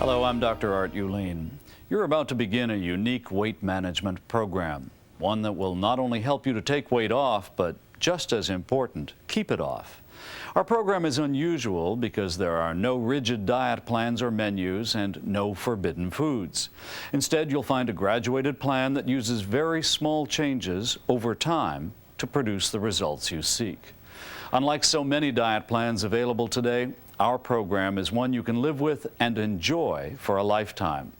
Hello, I'm Dr. Art Ulene. You're about to begin a unique weight management program, one that will not only help you to take weight off, but just as important, keep it off. Our program is unusual because there are no rigid diet plans or menus and no forbidden foods. Instead, you'll find a graduated plan that uses very small changes over time to produce the results you seek. Unlike so many diet plans available today, our program is one you can live with and enjoy for a lifetime.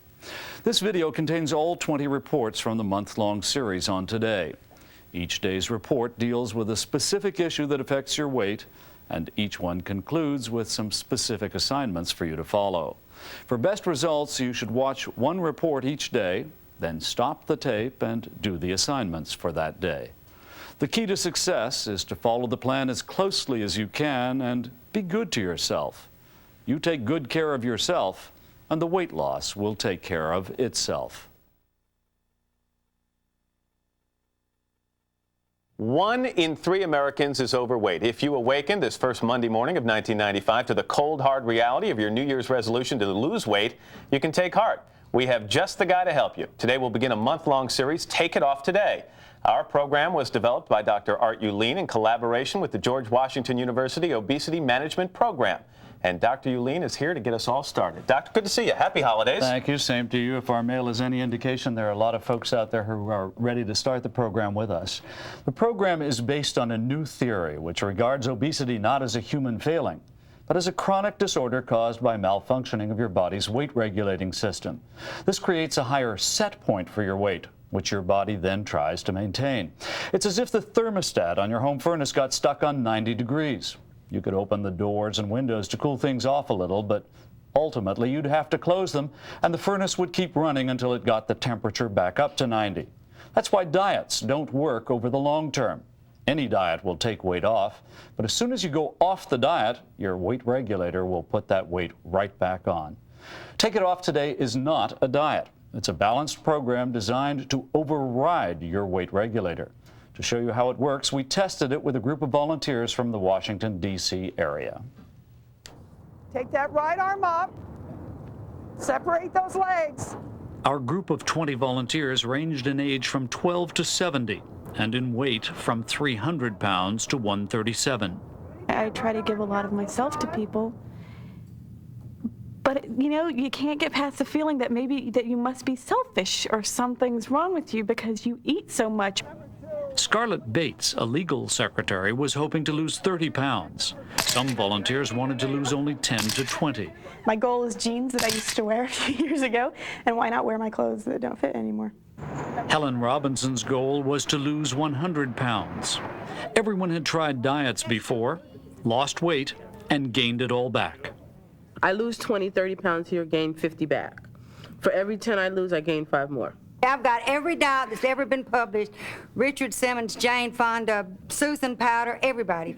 This video contains all 20 reports from the month-long series on Today. Each day's report deals with a specific issue that affects your weight, and each one concludes with some specific assignments for you to follow. For best results, you should watch one report each day, then stop the tape and do the assignments for that day. The key to success is to follow the plan as closely as you can and be good to yourself. You take good care of yourself, and the weight loss will take care of itself. 1 in 3 Americans is overweight. If you awaken this first Monday morning of 1995 to the cold, hard reality of your New Year's resolution to lose weight, you can take heart. We have just the guy to help you. Today we'll begin a month-long series, Take It Off Today. Our program was developed by Dr. Art Ulene in collaboration with the George Washington University Obesity Management Program. And Dr. Ulene is here to get us all started. Doctor, good to see you. Happy holidays. Thank you. Same to you. If our mail is any indication, there are a lot of folks out there who are ready to start the program with us. The program is based on a new theory which regards obesity not as a human failing, but as a chronic disorder caused by malfunctioning of your body's weight-regulating system. This creates a higher set point for your weight, which your body then tries to maintain. It's as if the thermostat on your home furnace got stuck on 90 degrees. You could open the doors and windows to cool things off a little, but ultimately you'd have to close them, and the furnace would keep running until it got the temperature back up to 90. That's why diets don't work over the long term. Any diet will take weight off, but as soon as you go off the diet, your weight regulator will put that weight right back on. Take It Off Today is not a diet. It's a balanced program designed to override your weight regulator. To show you how it works, we tested it with a group of volunteers from the Washington, D.C. area. Take that right arm up. Separate those legs. Our group of 20 volunteers ranged in age from 12 to 70 and in weight from 300 pounds to 137. I try to give a lot of myself to people. But, you know, you can't get past the feeling that maybe that you must be selfish or something's wrong with you because you eat so much. Scarlett Bates, a legal secretary, was hoping to lose 30 pounds. Some volunteers wanted to lose only 10 to 20. My goal is jeans that I used to wear a few years ago, and why not wear my clothes that don't fit anymore? Helen Robinson's goal was to lose 100 pounds. Everyone had tried diets before, lost weight, and gained it all back. I lose 20, 30 pounds here, gain 50 back. For every 10 I lose, I gain 5 more. I've got every diet that's ever been published. Richard Simmons, Jane Fonda, Susan Powder, everybody.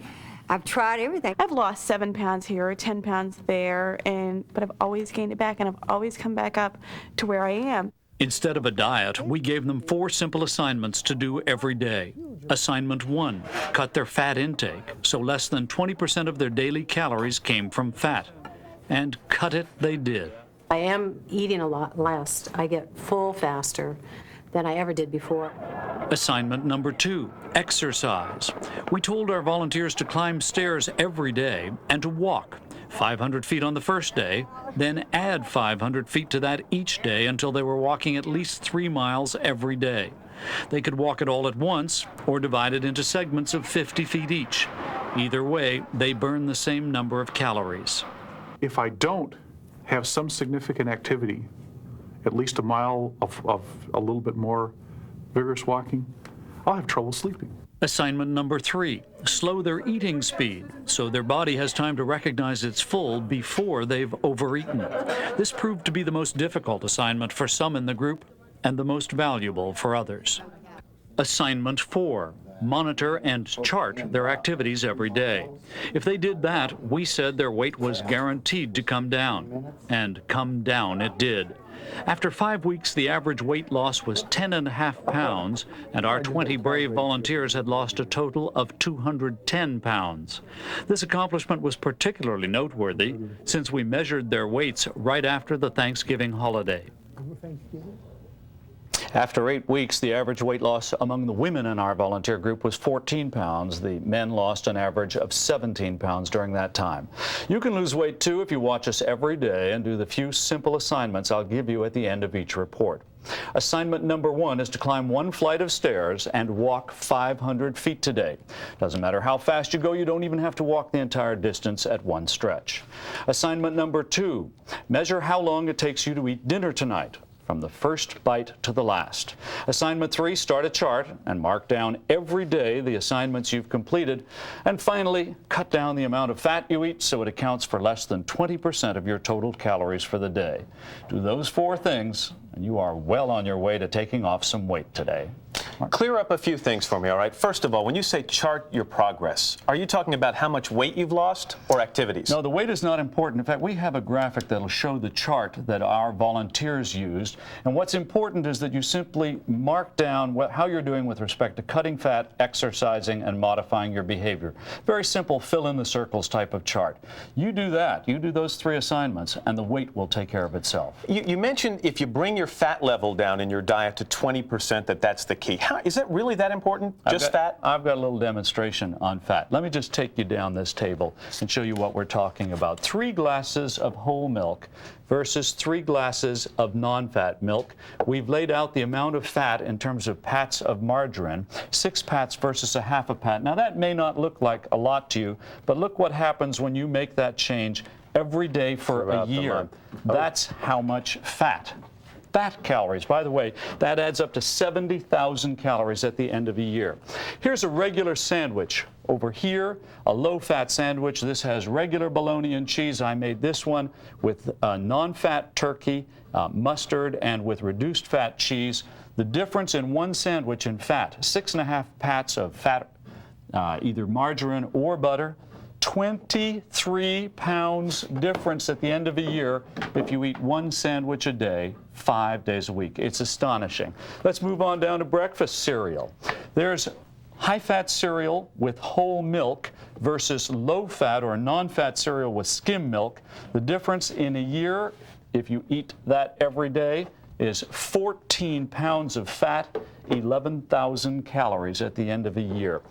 I've tried everything. I've lost 7 pounds here or 10 pounds there, but I've always gained it back, and I've always come back up to where I am. Instead of a diet, we gave them 4 simple assignments to do every day. Assignment 1, cut their fat intake, so less than 20% of their daily calories came from fat. And cut it they did. I am eating a lot less. I get full faster than I ever did before. Assignment number 2, exercise. We told our volunteers to climb stairs every day and to walk 500 feet on the first day, then add 500 feet to that each day until they were walking at least 3 miles every day. They could walk it all at once or divide it into segments of 50 feet each. Either way, they burn the same number of calories. If I don't have some significant activity, at least a mile of a little bit more vigorous walking, I'll have trouble sleeping. Assignment number 3, slow their eating speed so their body has time to recognize it's full before they've overeaten. This proved to be the most difficult assignment for some in the group and the most valuable for others. Assignment 4, monitor and chart their activities every day. If they did that, we said their weight was guaranteed to come down. And come down it did. After 5 weeks, the average weight loss was 10.5 pounds, and our 20 brave volunteers had lost a total of 210 pounds. This accomplishment was particularly noteworthy since we measured their weights right after the Thanksgiving holiday. After 8 weeks, the average weight loss among the women in our volunteer group was 14 pounds. The men lost an average of 17 pounds during that time. You can lose weight too if you watch us every day and do the few simple assignments I'll give you at the end of each report. Assignment number 1 is to climb 1 flight of stairs and walk 500 feet today. Doesn't matter how fast you go, you don't even have to walk the entire distance at one stretch. Assignment number 2, measure how long it takes you to eat dinner tonight, from the first bite to the last. Assignment 3, start a chart and mark down every day the assignments you've completed. And finally, cut down the amount of fat you eat so it accounts for less than 20% of your total calories for the day. Do those 4 things, and you are well on your way to taking off some weight today. Clear up a few things for me, all right? First of all, when you say chart your progress, are you talking about how much weight you've lost or activities? No, the weight is not important. In fact, we have a graphic that'll show the chart that our volunteers used. And what's important is that you simply mark down how you're doing with respect to cutting fat, exercising, and modifying your behavior. Very simple, fill in the circles type of chart. You do that, you do those 3 assignments, and the weight will take care of itself. You mentioned if you bring your fat level down in your diet to 20%, that's the key. Is it really that important? Just fat? I've got a little demonstration on fat. Let me just take you down this table and show you what we're talking about. 3 glasses of whole milk versus 3 glasses of non-fat milk. We've laid out the amount of fat in terms of pats of margarine, 6 pats versus a half a pat. Now that may not look like a lot to you, but look what happens when you make that change every day for a year. That's how much fat calories. By the way, that adds up to 70,000 calories at the end of a year. Here's a regular sandwich. Over here, a low-fat sandwich. This has regular bologna and cheese. I made this one with non-fat turkey, mustard, and with reduced fat cheese. The difference in one sandwich in fat, 6.5 pats of fat, either margarine or butter, 23 pounds difference at the end of a year if you eat 1 sandwich a day, 5 days a week. It's astonishing. Let's move on down to breakfast cereal. There's high-fat cereal with whole milk versus low-fat or non-fat cereal with skim milk. The difference in a year, if you eat that every day, is 14 pounds of fat, 11,000 calories at the end of a year.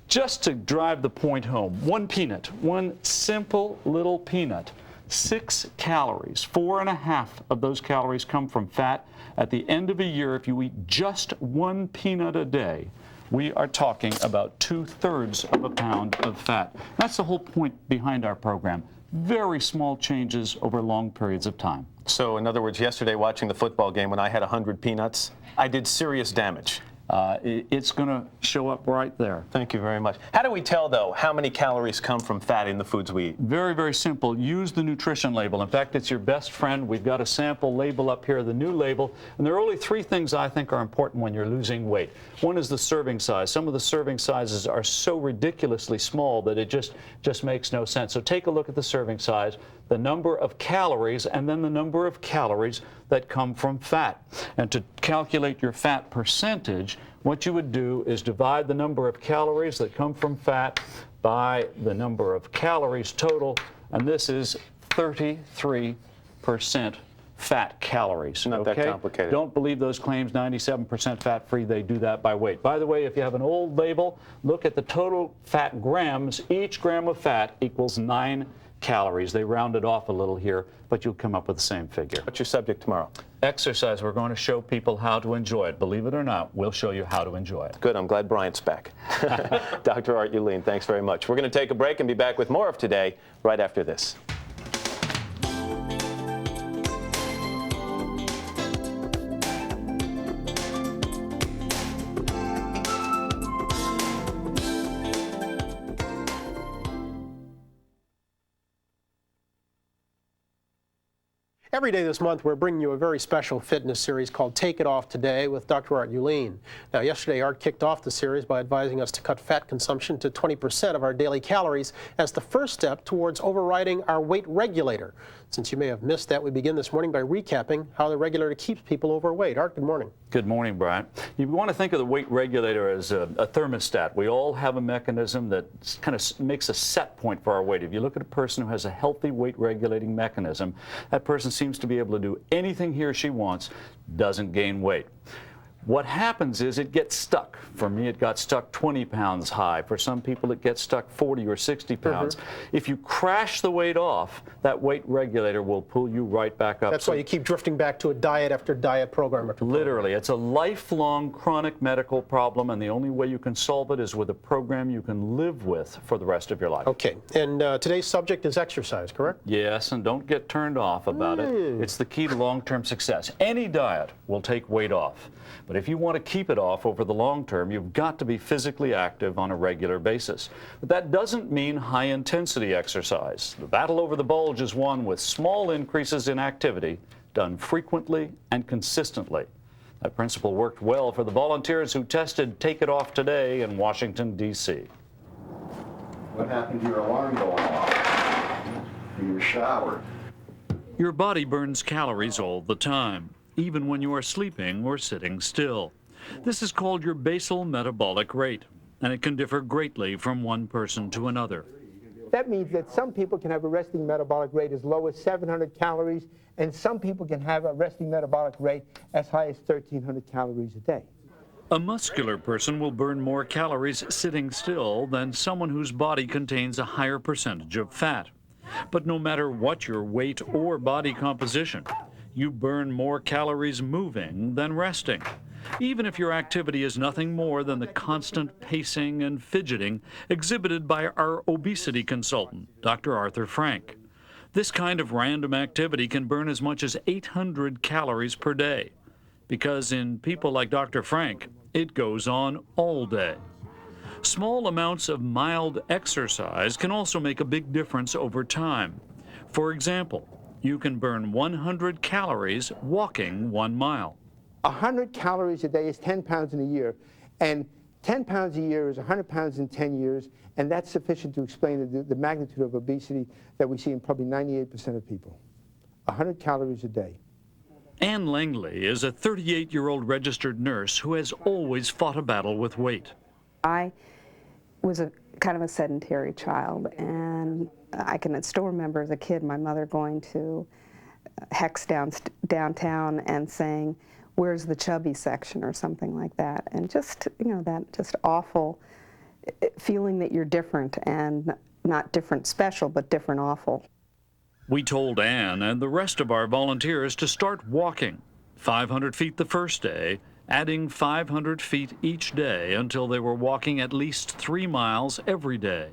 Just to drive the point home, 1 peanut, 1 simple little peanut, 6 calories, 4.5 of those calories come from fat. At the end of a year, if you eat just 1 peanut a day, we are talking about 2/3 of a pound of fat. That's the whole point behind our program. Very small changes over long periods of time. So in other words, yesterday watching the football game when I had 100 peanuts, I did serious damage. It's going to show up right there. Thank you very much. How do we tell, though, how many calories come from fat in the foods we eat? Very, very simple. Use the nutrition label. In fact, it's your best friend. We've got a sample label up here, the new label. And there are only 3 things I think are important when you're losing weight. One is the serving size. Some of the serving sizes are so ridiculously small that it just makes no sense. So take a look at the serving size, the number of calories, and then the number of calories that come from fat. And to calculate your fat percentage, what you would do is divide the number of calories that come from fat by the number of calories total, and this is 33% fat calories. Not that complicated. Don't believe those claims, 97% fat-free. They do that by weight. By the way, if you have an old label, look at the total fat grams. Each gram of fat equals 9 calories. They round it off a little here, but you'll come up with the same figure. What's your subject tomorrow? Exercise. We're going to show people how to enjoy it. Believe it or not, we'll show you how to enjoy it. Good. I'm glad Bryant's back. Dr. Art Ulene, thanks very much. We're going to take a break and be back with more of Today right after this. Every day this month, we're bringing you a very special fitness series called Take It Off Today with Dr. Art Ulene. Now, yesterday, Art kicked off the series by advising us to cut fat consumption to 20% of our daily calories as the first step towards overriding our weight regulator. Since you may have missed that, we begin this morning by recapping how the regulator keeps people overweight. Art, good morning. Good morning, Brian. You want to think of the weight regulator as a thermostat. We all have a mechanism that kind of makes a set point for our weight. If you look at a person who has a healthy weight regulating mechanism, that person seems to be able to do anything he or she wants, doesn't gain weight. What happens is it gets stuck. For me, it got stuck 20 pounds high. For some people, it gets stuck 40 or 60 pounds. If you crash the weight off, that weight regulator will pull you right back up. That's why you keep drifting back to a diet after diet, program after program. Literally, it's a lifelong chronic medical problem, and the only way you can solve it is with a program you can live with for the rest of your life. Okay, and today's subject is exercise, correct? Yes, and don't get turned off about it. It's the key to long-term success. Any diet will take weight off. But if you want to keep it off over the long term, you've got to be physically active on a regular basis. But that doesn't mean high-intensity exercise. The battle over the bulge is won with small increases in activity done frequently and consistently. That principle worked well for the volunteers who tested Take It Off Today in Washington, D.C. What happened to your alarm going off? In your shower? Your body burns calories all the time, even when you are sleeping or sitting still. This is called your basal metabolic rate, and it can differ greatly from one person to another. That means that some people can have a resting metabolic rate as low as 700 calories, and some people can have a resting metabolic rate as high as 1,300 calories a day. A muscular person will burn more calories sitting still than someone whose body contains a higher percentage of fat. But no matter what your weight or body composition, you burn more calories moving than resting, even if your activity is nothing more than the constant pacing and fidgeting exhibited by our obesity consultant, Dr. Arthur Frank. This kind of random activity can burn as much as 800 calories per day, because in people like Dr. Frank, it goes on all day. Small amounts of mild exercise can also make a big difference over time. For example, you can burn 100 calories walking 1 mile. 100 calories a day is 10 pounds in a year, and 10 pounds a year is 100 pounds in 10 years, and that's sufficient to explain the magnitude of obesity that we see in probably 98% of people. 100 calories a day. Ann Langley is a 38-year-old registered nurse who has always fought a battle with weight. I was a kind of a sedentary child, and I can still remember as a kid my mother going to Hex downtown and saying, "Where's the chubby section?" or something like that, and just, you know, that just awful feeling that you're different, and not different special, but different awful. We told Ann and the rest of our volunteers to start walking, 500 feet the first day, adding 500 feet each day until they were walking at least 3 miles every day.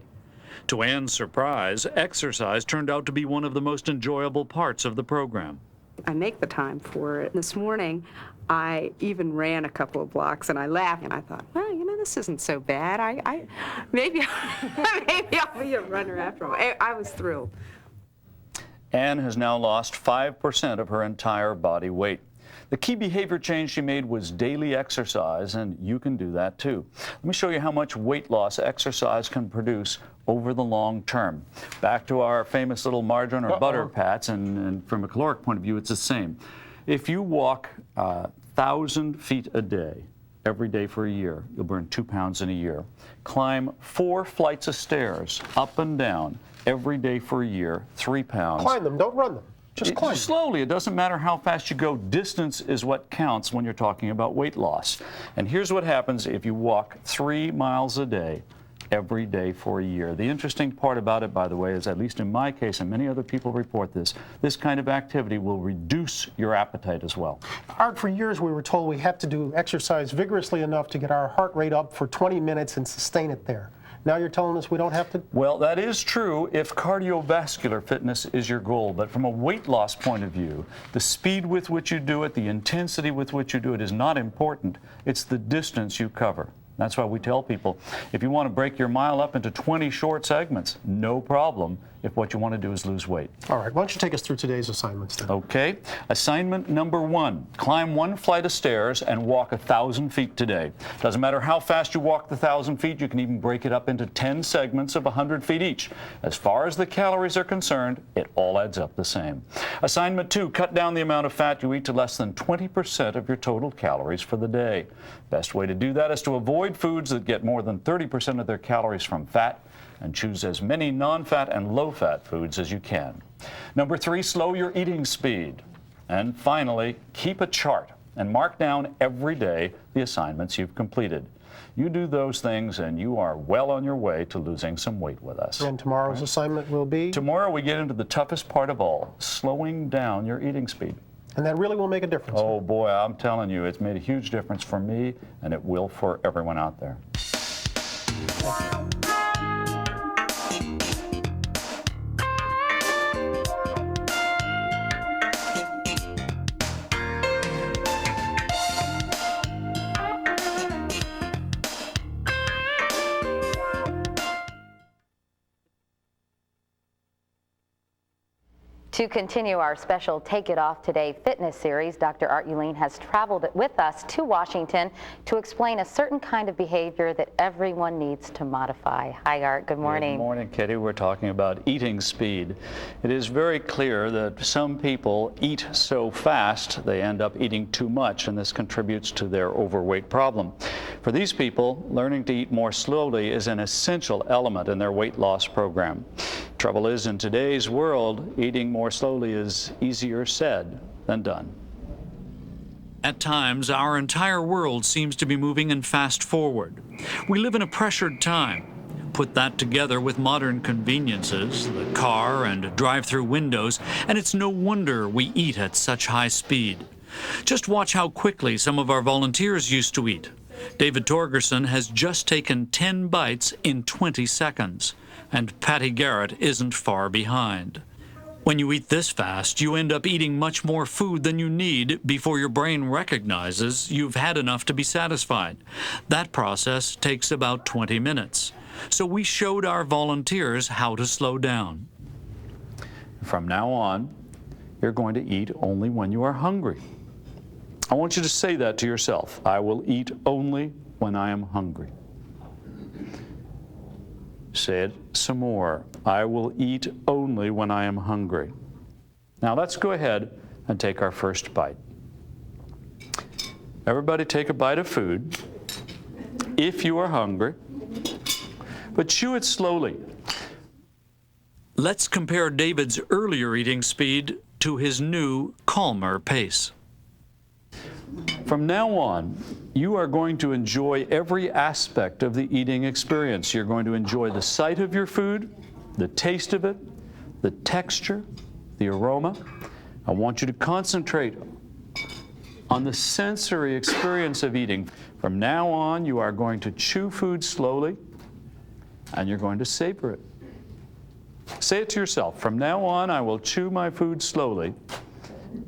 To Ann's surprise, exercise turned out to be one of the most enjoyable parts of the program. I make the time for it. This morning, I even ran a couple of blocks, and I laughed, and I thought, well, you know, this isn't so bad. Maybe I'll be a runner after all. I was thrilled. Ann has now lost 5% of her entire body weight. The key behavior change she made was daily exercise, and you can do that too. Let me show you how much weight loss exercise can produce over the long term. Back to our famous little margarine or butter pats, and from a caloric point of view, it's the same. If you walk 1,000 feet a day, every day for a year, you'll burn 2 pounds in a year. Climb 4 flights of stairs, up and down, every day for a year, 3 pounds. Climb them, don't run them. Just climb. Slowly. It doesn't matter how fast you go. Distance is what counts when you're talking about weight loss. And here's what happens if you walk 3 miles a day, every day for a year. The interesting part about it, by the way, is, at least in my case, and many other people report this kind of activity will reduce your appetite as well. Art, for years we were told we had to do exercise vigorously enough to get our heart rate up for 20 minutes and sustain it there. Now you're telling us we don't have to? Well, that is true if cardiovascular fitness is your goal, but from a weight loss point of view, the speed with which you do it, the intensity with which you do it is not important. It's the distance you cover. That's why we tell people, if you want to break your mile up into 20 short segments, no problem if what you want to do is lose weight. All right, why don't you take us through today's assignments then? Okay. Assignment number 1, climb 1 flight of stairs and walk 1,000 feet today. Doesn't matter how fast you walk the 1,000 feet, you can even break it up into 10 segments of 100 feet each. As far as the calories are concerned, it all adds up the same. Assignment 2, cut down the amount of fat you eat to less than 20% of your total calories for the day. Best way to do that is to avoid foods that get more than 30% of their calories from fat, and choose as many non-fat and low-fat foods as you can. Number 3, slow your eating speed. And finally, keep a chart and mark down every day the assignments you've completed. You do those things and you are well on your way to losing some weight with us. And tomorrow's assignment will be? Tomorrow we get into the toughest part of all, slowing down your eating speed. And that really will make a difference. Oh boy, I'm telling you, it's made a huge difference for me, and it will for everyone out there. To continue our special Take It Off Today fitness series, Dr. Art Ulene has traveled with us to Washington to explain a certain kind of behavior that everyone needs to modify. Hi, Art. Good morning. Good morning, Kitty. We're talking about eating speed. It is very clear that some people eat so fast they end up eating too much, and this contributes to their overweight problem. For these people, learning to eat more slowly is an essential element in their weight loss program. Trouble is, in today's world, eating more slowly is easier said than done. At times, our entire world seems to be moving in fast forward. We live in a pressured time. Put that together with modern conveniences, the car and drive-through windows, and it's no wonder we eat at such high speed. Just watch how quickly some of our volunteers used to eat. David Torgerson has just taken 10 bites in 20 seconds, and Patty Garrett isn't far behind. When you eat this fast, you end up eating much more food than you need before your brain recognizes you've had enough to be satisfied. That process takes about 20 minutes. So we showed our volunteers how to slow down. From now on, you're going to eat only when you are hungry. I want you to say that to yourself. I will eat only when I am hungry. Say it some more. I will eat only when I am hungry. Now let's go ahead and take our first bite. Everybody take a bite of food if you are hungry, but chew it slowly. Let's compare David's earlier eating speed to his new, calmer pace. From now on, you are going to enjoy every aspect of the eating experience. You're going to enjoy the sight of your food, the taste of it, the texture, the aroma. I want you to concentrate on the sensory experience of eating. From now on, you are going to chew food slowly, and you're going to savor it. Say it to yourself. From now on, I will chew my food slowly,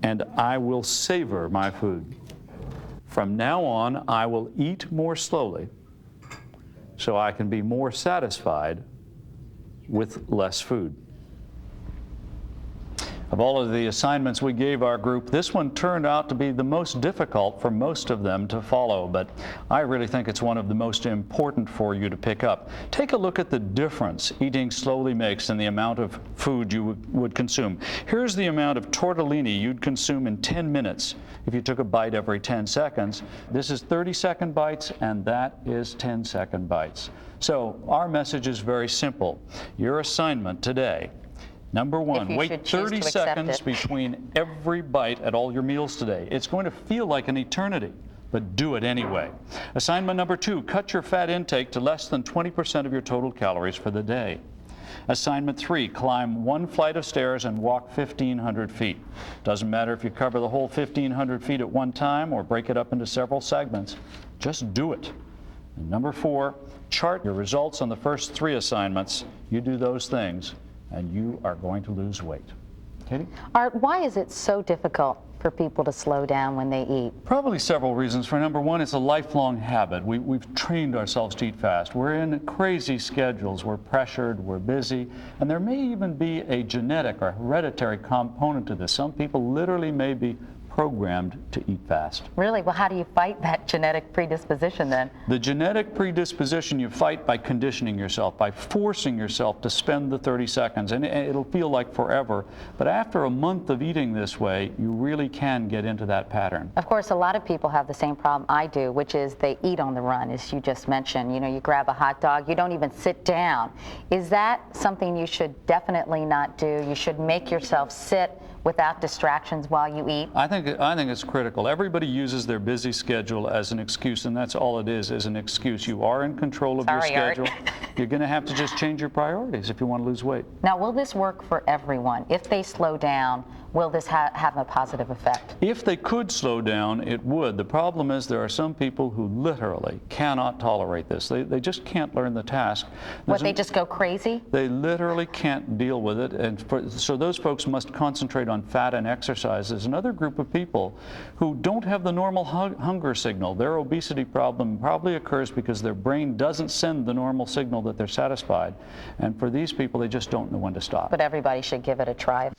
and I will savor my food. From now on, I will eat more slowly so I can be more satisfied with less food. Of all of the assignments we gave our group, this one turned out to be the most difficult for most of them to follow, but I really think it's one of the most important for you to pick up. Take a look at the difference eating slowly makes in the amount of food you would consume. Here's the amount of tortellini you'd consume in 10 minutes if you took a bite every 10 seconds. This is 30-second bites, and that is 10-second bites. So our message is very simple. Your assignment today: number one, wait 30 seconds between every bite at all your meals today. It's going to feel like an eternity, but do it anyway. Assignment number 2, cut your fat intake to less than 20% of your total calories for the day. Assignment 3, climb 1 flight of stairs and walk 1,500 feet. Doesn't matter if you cover the whole 1,500 feet at one time or break it up into several segments. Just do it. And number 4, chart your results on the first 3 assignments. You do those things, and you are going to lose weight. Katie? Art, why is it so difficult for people to slow down when they eat? Probably several reasons. For number one, it's a lifelong habit. We've trained ourselves to eat fast. We're in crazy schedules. We're pressured, we're busy, and there may even be a genetic or hereditary component to this. Some people literally may be programmed to eat fast. Really? Well, how do you fight that genetic predisposition then? The genetic predisposition you fight by conditioning yourself, by forcing yourself to spend the 30 seconds, and it'll feel like forever, but after a month of eating this way, you really can get into that pattern. Of course, a lot of people have the same problem I do, which is they eat on the run, as you just mentioned. You know, you grab a hot dog, you don't even sit down. Is that something you should definitely not do? You should make yourself sit without distractions while you eat? I think it's critical. Everybody uses their busy schedule as an excuse, and that's all it is an excuse. You are in control of your schedule. You're going to have to just change your priorities if you want to lose weight. Now, will this work for everyone? If they slow down, will this have a positive effect? If they could slow down, it would. The problem is there are some people who literally cannot tolerate this. They just can't learn the task. They just go crazy? They literally can't deal with it, and so those folks must concentrate on fat and exercise. There's another group of people who don't have the normal hunger signal. Their obesity problem probably occurs because their brain doesn't send the normal signal that they're satisfied, and for these people, they just don't know when to stop. But everybody should give it a try.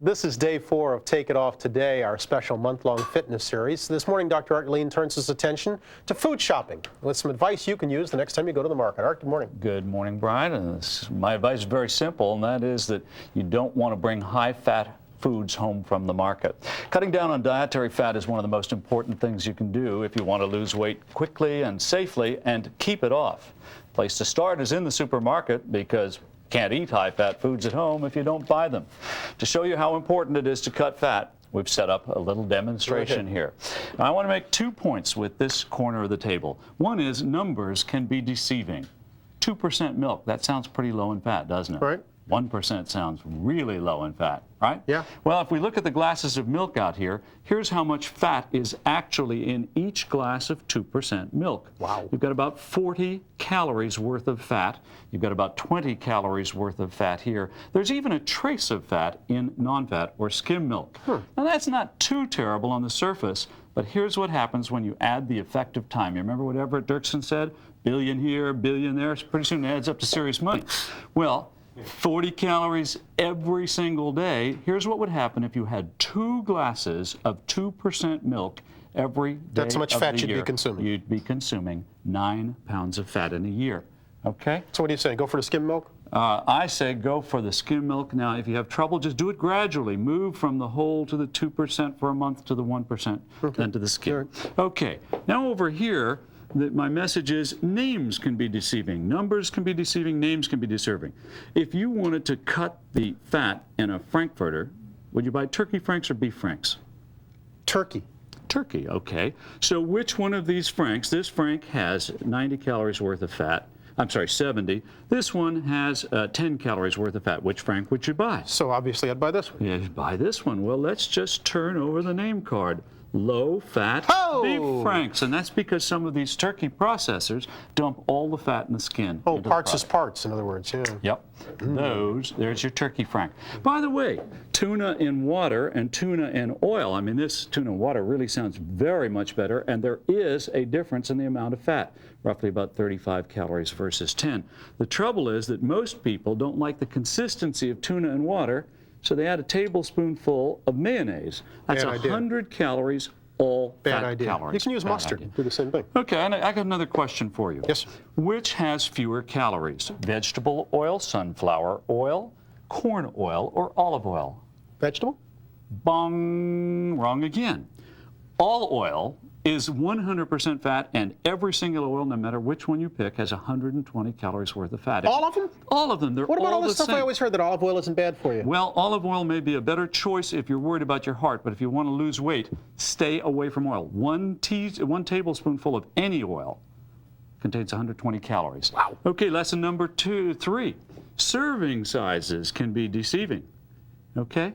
This is day 4 of Take It Off Today, our special month-long fitness series. This morning, Dr. Art Uline turns his attention to food shopping with some advice you can use the next time you go to the market. Art, good morning. Good morning, Brian. And my advice is very simple, and that is that you don't want to bring high-fat foods home from the market. Cutting down on dietary fat is one of the most important things you can do if you want to lose weight quickly and safely and keep it off. Place to start is in the supermarket because can't eat high-fat foods at home if you don't buy them. To show you how important it is to cut fat, we've set up a little demonstration here. Now, I want to make 2 points with this corner of the table. One is numbers can be deceiving. 2% milk, that sounds pretty low in fat, doesn't it? Right. 1% sounds really low in fat, right? Yeah. Well, if we look at the glasses of milk out here, here's how much fat is actually in each glass of 2% milk. Wow. You've got about 40 calories worth of fat. You've got about 20 calories worth of fat here. There's even a trace of fat in non-fat or skim milk. Now, that's not too terrible on the surface, but here's what happens when you add the effective time. You remember what Everett Dirksen said? Billion here, billion there. Pretty soon it adds up to serious money. Well, 40 calories every single day. Here's what would happen if you had 2 glasses of 2% milk every day. That's how much fat you'd be consuming. You'd be consuming 9 pounds of fat in a year. Okay? So what do you say? Go for the skim milk? I say go for the skim milk. Now, if you have trouble, just do it gradually. Move from the whole to the 2% for a month to the 1%, then to the skim. Okay. Now over here, my message is names can be deceiving. Numbers can be deceiving. Names can be deceiving. If you wanted to cut the fat in a Frankfurter, would you buy turkey franks or beef franks? Turkey. Turkey, okay. So which one of these franks? This frank has 90 calories worth of fat. I'm sorry, 70. This one has 10 calories worth of fat. Which frank would you buy? So obviously I'd buy this one. Yeah, you'd buy this one. Well, let's just turn over the name card. Low-fat beef franks, and that's because some of these turkey processors dump all the fat in the skin. Oh, parts is parts, in other words, yeah. Yep. There's your turkey frank. By the way, tuna in water and tuna in oil, I mean, this tuna in water really sounds very much better, and there is a difference in the amount of fat, roughly about 35 calories versus 10. The trouble is that most people don't like the consistency of tuna in water, so they add a tablespoonful of mayonnaise. That's 100 calories, all fat calories. You can use mustard. Do the same thing. Okay, and I got another question for you. Yes. Which has fewer calories? Vegetable oil, sunflower oil, corn oil, or olive oil? Vegetable? Bong, wrong again. All oil is 100% fat, and every single oil, no matter which one you pick, has 120 calories worth of fat. All of them? All of them. They're what about all this stuff same. I always heard that olive oil isn't bad for you? Well, olive oil may be a better choice if you're worried about your heart, but if you want to lose weight, stay away from oil. One tablespoonful of any oil contains 120 calories. Wow. Okay, lesson number 3. Serving sizes can be deceiving. Okay?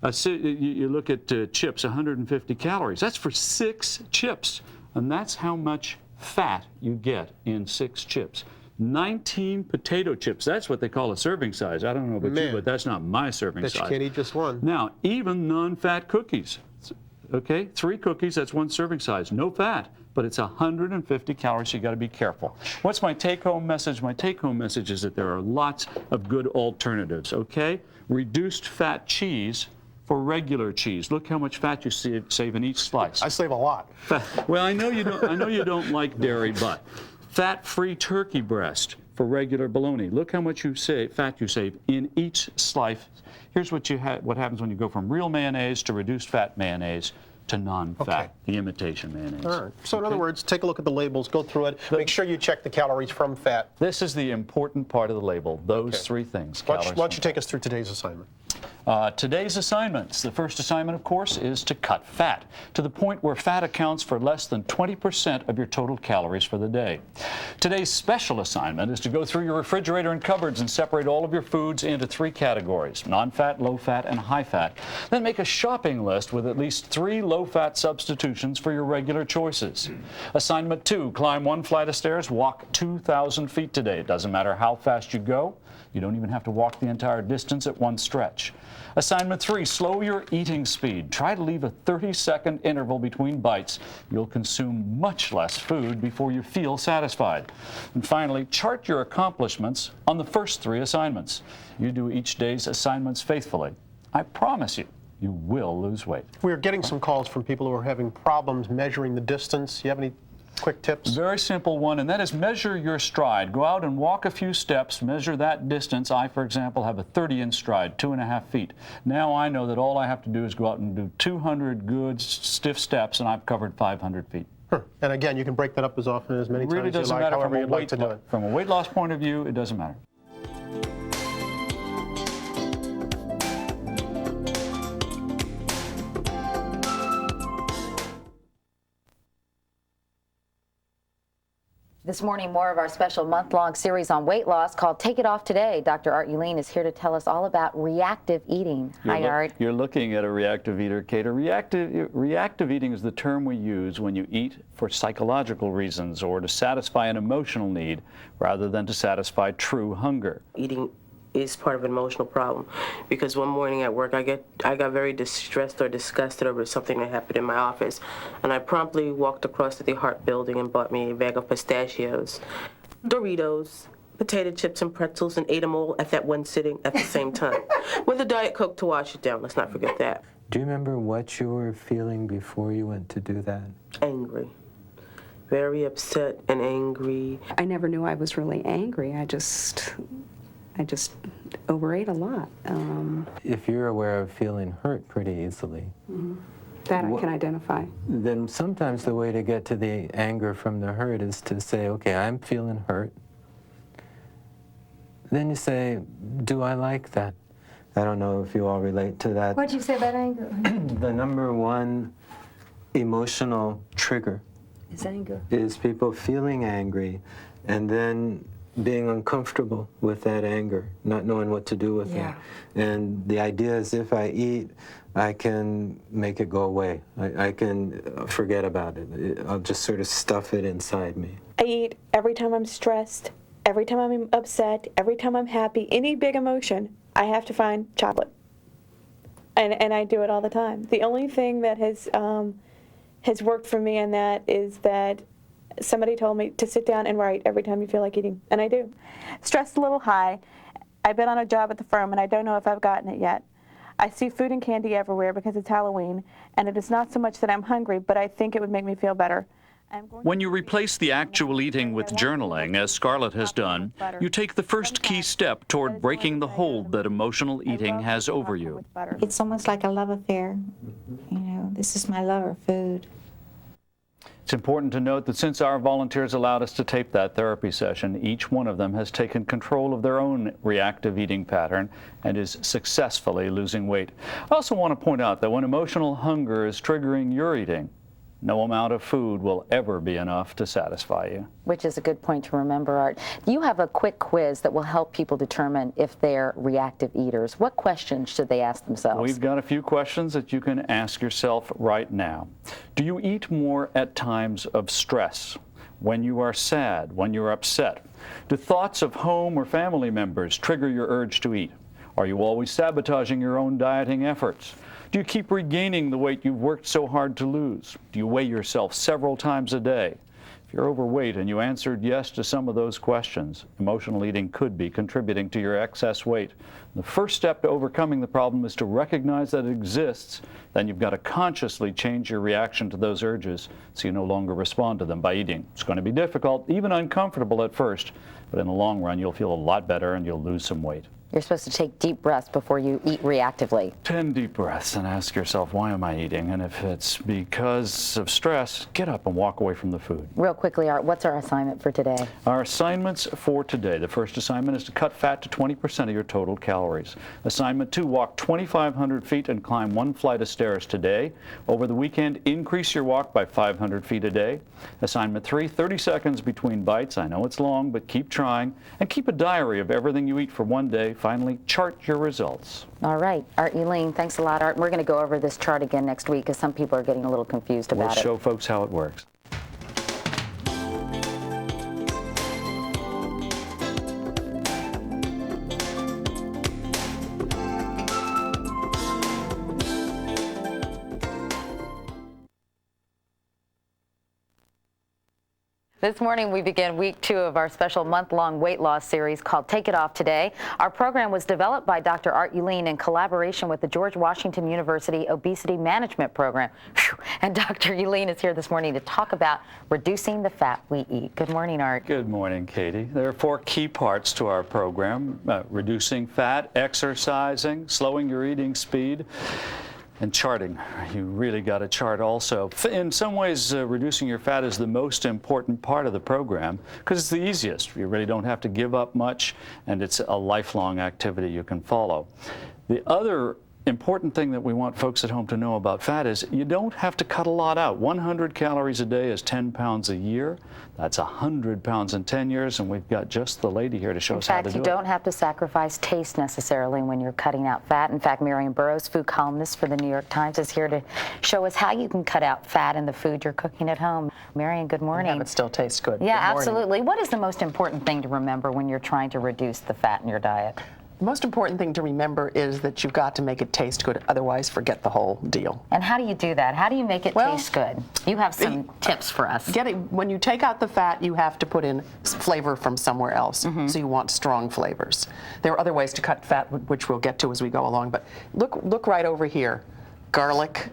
You look at chips, 150 calories. That's for 6 chips. And that's how much fat you get in 6 chips. 19 potato chips. That's what they call a serving size. I don't know about you, but that's not my serving size. Bet you can't eat just one. Now, even non-fat cookies. Okay, 3 cookies, that's 1 serving size. No fat, but it's 150 calories, so you got to be careful. What's my take-home message? My take-home message is that there are lots of good alternatives, okay? Reduced fat cheese for regular cheese. Look how much fat you save in each slice. I save a lot. Well, I know you don't like dairy, but fat-free turkey breast for regular bologna. Look how much fat you save in each slice. Here's what happens when you go from real mayonnaise to reduced fat mayonnaise to non-fat, the imitation mayonnaise. All right. So in other words, take a look at the labels, go through it, make sure you check the calories from fat. This is the important part of the label, those 3 things. Why don't you take us through today's assignment? Today's assignments. The first assignment, of course, is to cut fat to the point where fat accounts for less than 20% of your total calories for the day. Today's special assignment is to go through your refrigerator and cupboards and separate all of your foods into 3 categories: non-fat, low-fat, and high-fat. Then make a shopping list with at least 3 low-fat substitutions for your regular choices. Assignment 2, climb 1 flight of stairs, walk 2,000 feet today. It doesn't matter how fast you go. You don't even have to walk the entire distance at one stretch. Assignment 3, slow your eating speed. Try to leave a 30-second interval between bites. You'll consume much less food before you feel satisfied. And finally, chart your accomplishments on the first 3 assignments. You do each day's assignments faithfully. I promise you, you will lose weight. We're getting some calls from people who are having problems measuring the distance. You have any quick tips? Very simple one, and that is measure your stride. Go out and walk a few steps, measure that distance. I, for example, have a 30-inch stride, 2.5 feet. Now I know that all I have to do is go out and do 200 good stiff steps, and I've covered 500 feet. And again, you can break that up as often as many times as you like, however you'd like to do it. From a weight loss point of view, it doesn't matter. This morning, more of our special month-long series on weight loss called Take It Off Today. Dr. Art Ulene is here to tell us all about reactive eating. Hi, Art. You're looking at a reactive eater, Kate. Reactive eating is the term we use when you eat for psychological reasons or to satisfy an emotional need rather than to satisfy true hunger. Eating is part of an emotional problem, because one morning at work I got very distressed or disgusted over something that happened in my office, and I promptly walked across to the Hart building and bought me a bag of pistachios, Doritos, potato chips, and pretzels, and ate them all at that one sitting at the same time, with a Diet Coke to wash it down. Let's not forget that. Do you remember what you were feeling before you went to do that? Angry. Very upset and angry. I never knew I was really angry. I just overate a lot. If you're aware of feeling hurt pretty easily, that I can identify. Then sometimes the way to get to the anger from the hurt is to say, okay, I'm feeling hurt. Then you say, do I like that? I don't know if you all relate to that. What'd you say about anger? The number 1 emotional trigger Is anger. is people feeling angry and then being uncomfortable with that anger, not knowing what to do with it. And the idea is if I eat, I can make it go away. I can forget about it. I'll just sort of stuff it inside me. I eat every time I'm stressed, every time I'm upset, every time I'm happy, any big emotion, I have to find chocolate. And I do it all the time. The only thing that has worked for me in that is that somebody told me to sit down and write every time you feel like eating, and I do. Stressed a little high. I've been on a job at the firm, and I don't know if I've gotten it yet. I see food and candy everywhere because it's Halloween, and it is not so much that I'm hungry, but I think it would make me feel better. When you replace the actual eating with journaling, as Scarlett has done, you take the first key step toward breaking the hold that emotional eating has over you. It's almost like a love affair. You know, this is my love of food. It's important to note that since our volunteers allowed us to tape that therapy session, each one of them has taken control of their own reactive eating pattern and is successfully losing weight. I also want to point out that when emotional hunger is triggering your eating, No amount of food will ever be enough to satisfy you. Which is a good point to remember, Art. You have a quick quiz that will help people determine if they're reactive eaters. What questions should they ask themselves? We've got a few questions that you can ask yourself right now. Do you eat more at times of stress? When you are sad? When you're upset? Do thoughts of home or family members trigger your urge to eat? Are you always sabotaging your own dieting efforts? Do you keep regaining the weight you've worked so hard to lose? Do you weigh yourself several times a day? If you're overweight and you answered yes to some of those questions, emotional eating could be contributing to your excess weight. The first step to overcoming the problem is to recognize that it exists. Then you've got to consciously change your reaction to those urges so you no longer respond to them by eating. It's going to be difficult, even uncomfortable at first, but in the long run you'll feel a lot better and you'll lose some weight. You're supposed to take deep breaths before you eat reactively. 10 deep breaths and ask yourself, why am I eating? And if it's because of stress, get up and walk away from the food. Real quickly, Art, what's our assignment for today? Our assignments for today. The first assignment is to cut fat to 20% of your total calories. Assignment 2, walk 2,500 feet and climb 1 flight of stairs today. Over the weekend, increase your walk by 500 feet a day. Assignment 3, 30 seconds between bites. I know it's long, but keep trying. And keep a diary of everything you eat for one day. Finally, chart your results. All right, Art Ulene, thanks a lot, Art. We're going to go over this chart again next week because some people are getting a little confused about it. We'll show folks how it works. This morning we begin week 2 of our special month-long weight loss series called Take It Off Today. Our program was developed by Dr. Art Ulene in collaboration with the George Washington University Obesity Management Program. And Dr. Ulene is here this morning to talk about reducing the fat we eat. Good morning, Art. Good morning, Katie. There are 4 key parts to our program: reducing fat, exercising, slowing your eating speed, and charting. You really got to chart also. In some ways, reducing your fat is the most important part of the program because it's the easiest. You really don't have to give up much, and it's a lifelong activity you can follow. The other important thing that we want folks at home to know about fat is you don't have to cut a lot out. 100 calories a day is 10 pounds a year. That's 100 pounds in 10 years, and we've got just the lady here to show us how to do it. In fact, you don't have to sacrifice taste necessarily when you're cutting out fat. In fact, Marion Burroughs, food columnist for the New York Times, is here to show us how you can cut out fat in the food you're cooking at home. Marion, good morning. And have it still taste good. Yeah, absolutely. What is the most important thing to remember when you're trying to reduce the fat in your diet? The most important thing to remember is that you've got to make it taste good, otherwise forget the whole deal. And how do you do that? How do you make it taste good? You have some tips for us. When you take out the fat, you have to put in flavor from somewhere else. So you want strong flavors. There are other ways to cut fat, which we'll get to as we go along, but look right over here. Garlic,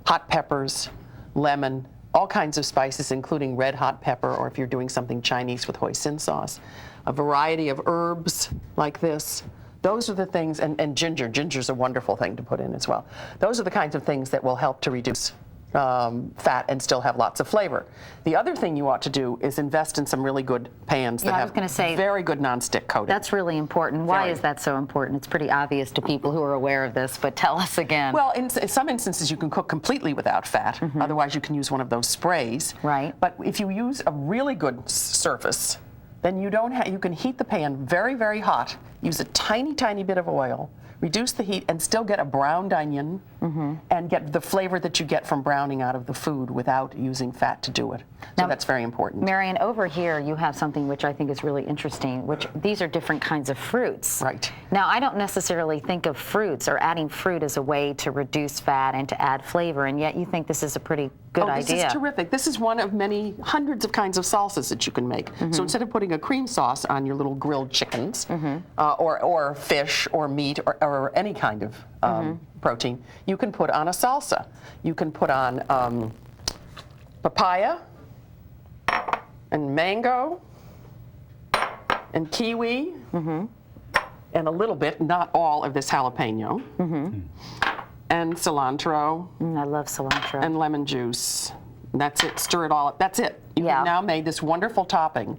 hot peppers, lemon, all kinds of spices, including red hot pepper, or if you're doing something Chinese with hoisin sauce. A variety of herbs like this. Those are the things, and ginger. Ginger's a wonderful thing to put in as well. Those are the kinds of things that will help to reduce fat and still have lots of flavor. The other thing you ought to do is invest in some really good pans that have very good nonstick coating. That's really important. Why is that so important? It's pretty obvious to people who are aware of this, but tell us again. Well, in some instances you can cook completely without fat. Otherwise you can use one of those sprays. Right. But if you use a really good surface, then you can heat the pan very, very hot, use a tiny, tiny bit of oil, reduce the heat, and still get a browned onion and get the flavor that you get from browning out of the food without using fat to do it. So that's very important. Marion, over here you have something which I think is really interesting, which these are different kinds of fruits. Right. Now, I don't necessarily think of fruits or adding fruit as a way to reduce fat and to add flavor, and yet you think this is a pretty good idea. This is terrific. This is one of many hundreds of kinds of salsas that you can make. So instead of putting a cream sauce on your little grilled chickens, or fish or meat or any kind of protein, you can put on a salsa. You can put on papaya and mango and kiwi and a little bit, not all, of this jalapeno and cilantro. I love cilantro. And lemon juice. And that's it. Stir it all up. That's it. You have now made this wonderful topping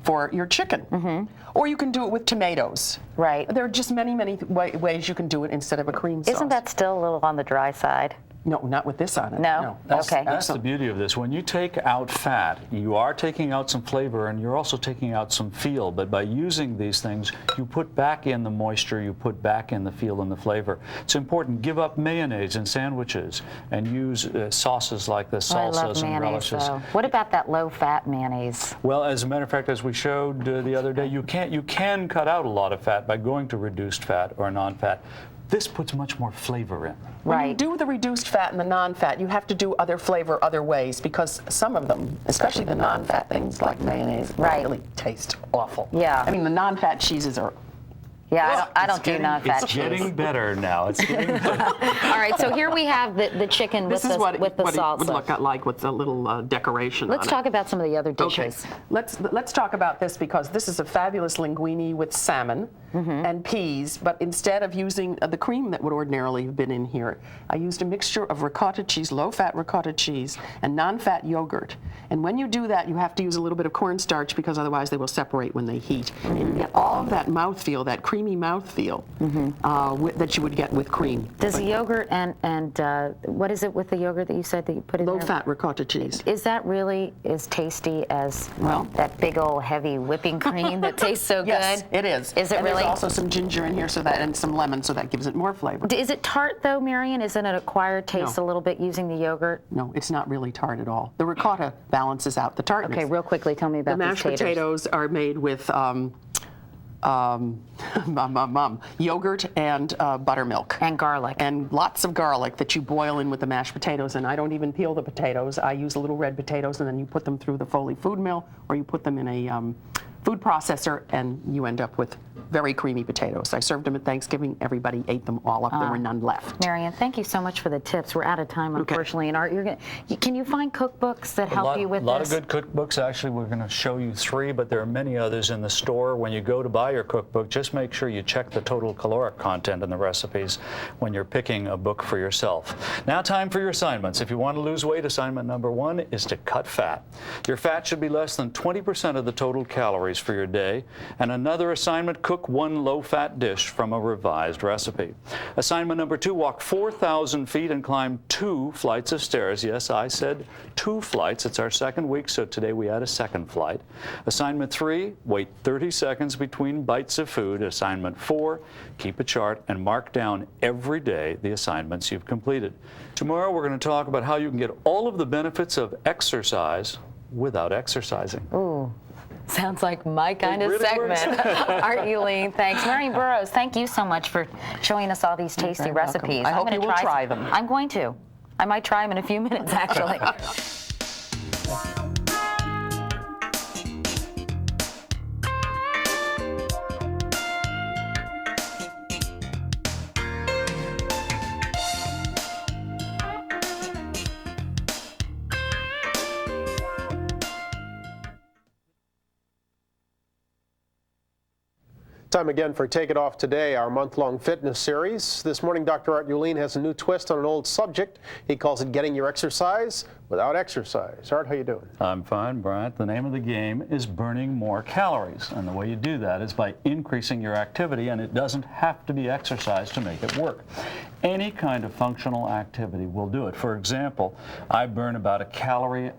for your chicken. Or you can do it with tomatoes. Right. There are just many, many ways you can do it instead of a cream sauce. Isn't that still a little on the dry side? No, not with this on it. No? Okay. That's the beauty of this. When you take out fat, you are taking out some flavor and you're also taking out some feel. But by using these things, you put back in the moisture, you put back in the feel and the flavor. It's important. Give up mayonnaise in sandwiches and use sauces like the salsas and relishes. What about that low-fat mayonnaise? Well, as a matter of fact, as we showed the other day, you can cut out a lot of fat by going to reduced fat or non-fat. This puts much more flavor in. When you do the reduced fat and the non-fat, you have to do other flavor other ways because some of them, especially the non-fat things like mayonnaise, really taste awful. Yeah. I mean, the non-fat cheeses are. Yeah, I don't do non-fat cheese. It's getting better now. It's getting better. All right, so here we have the chicken with the salsa. This is what it would look like with the little decoration on it. Let's talk about some of the other dishes. Okay. Let's talk about this because this is a fabulous linguine with salmon and peas, but instead of using the cream that would ordinarily have been in here, I used a mixture of ricotta cheese, low-fat ricotta cheese, and non-fat yogurt. And when you do that, you have to use a little bit of cornstarch because otherwise they will separate when they heat. And you get all of that mouthfeel, that creamy mouthfeel that you would get with cream. Does the yogurt and what is it with the yogurt that you said that you put in there? Low-fat ricotta cheese. Is that really as tasty as that big old heavy whipping cream that tastes so good? Yes, it is. Is it and really? There's also some ginger in here, and some lemon, so that gives it more flavor. Is it tart though, Marion? Isn't it acquired taste a little bit using the yogurt? No, it's not really tart at all. The ricotta balances out the tartness. Okay, real quickly, tell me about the mashed potatoes are made with yogurt and buttermilk. And garlic. And lots of garlic that you boil in with the mashed potatoes. And I don't even peel the potatoes. I use the little red potatoes, and then you put them through the Foley food mill, or you put them in a food processor, and you end up with very creamy potatoes. I served them at Thanksgiving. Everybody ate them all up. There were none left. Marion, thank you so much for the tips. We're out of time, unfortunately. And Art, can you find cookbooks that help you with this? A lot of good cookbooks. Actually, we're going to show you 3, but there are many others in the store. When you go to buy your cookbook, just make sure you check the total caloric content in the recipes when you're picking a book for yourself. Now, time for your assignments. If you want to lose weight, assignment number 1 is to cut fat. Your fat should be less than 20% of the total calories for your day. And another assignment, cook 1 low-fat dish from a revised recipe. Assignment number 2, walk 4,000 feet and climb 2 flights of stairs. Yes, I said 2 flights. It's our second week, so today we add a second flight. Assignment 3, wait 30 seconds between bites of food. Assignment 4, keep a chart and mark down every day the assignments you've completed. Tomorrow we're going to talk about how you can get all of the benefits of exercise without exercising. Ooh. Sounds like my kind of segment. Art Ulene, thanks. Marion Burroughs, thank you so much for showing us all these tasty recipes. I hope you will try them. I'm going to. I might try them in a few minutes, actually. Time again for Take It Off Today, our month-long fitness series. This morning, Dr. Art Ulene has a new twist on an old subject. He calls it getting your exercise without exercise. Art, how you doing? I'm fine, Bryant. The name of the game is burning more calories. And the way you do that is by increasing your activity, and it doesn't have to be exercise to make it work. Any kind of functional activity will do it. For example, I burn about 1.5 calories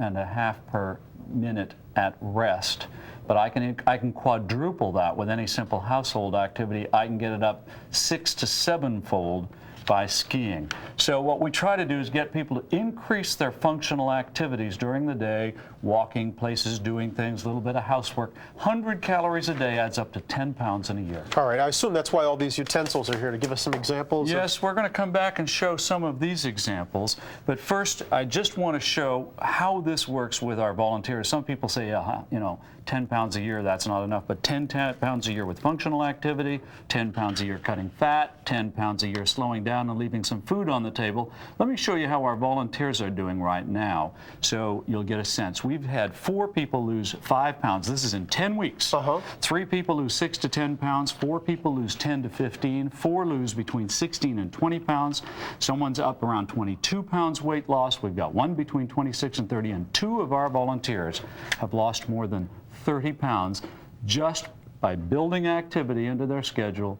per minute at rest. But I can quadruple that with any simple household activity. I can get it up 6 to 7-fold by skiing. So what we try to do is get people to increase their functional activities during the day, walking places, doing things, a little bit of housework. 100 calories a day adds up to 10 pounds in a year. All right, I assume that's why all these utensils are here, to give us some examples? Yes, we're going to come back and show some of these examples. But first, I just want to show how this works with our volunteers. Some people say, you know, 10 pounds a year, that's not enough, but 10 pounds a year with functional activity, 10 pounds a year cutting fat, 10 pounds a year slowing down and leaving some food on the table. Let me show you how our volunteers are doing right now, so you'll get a sense. We've had 4 people lose 5 pounds. This is in 10 weeks. 3 people lose 6 to 10 pounds, 4 people lose 10 to 15, 4 lose between 16 and 20 pounds. Someone's up around 22 pounds weight loss. We've got 1 between 26 and 30, and 2 of our volunteers have lost more than 30 pounds just by building activity into their schedule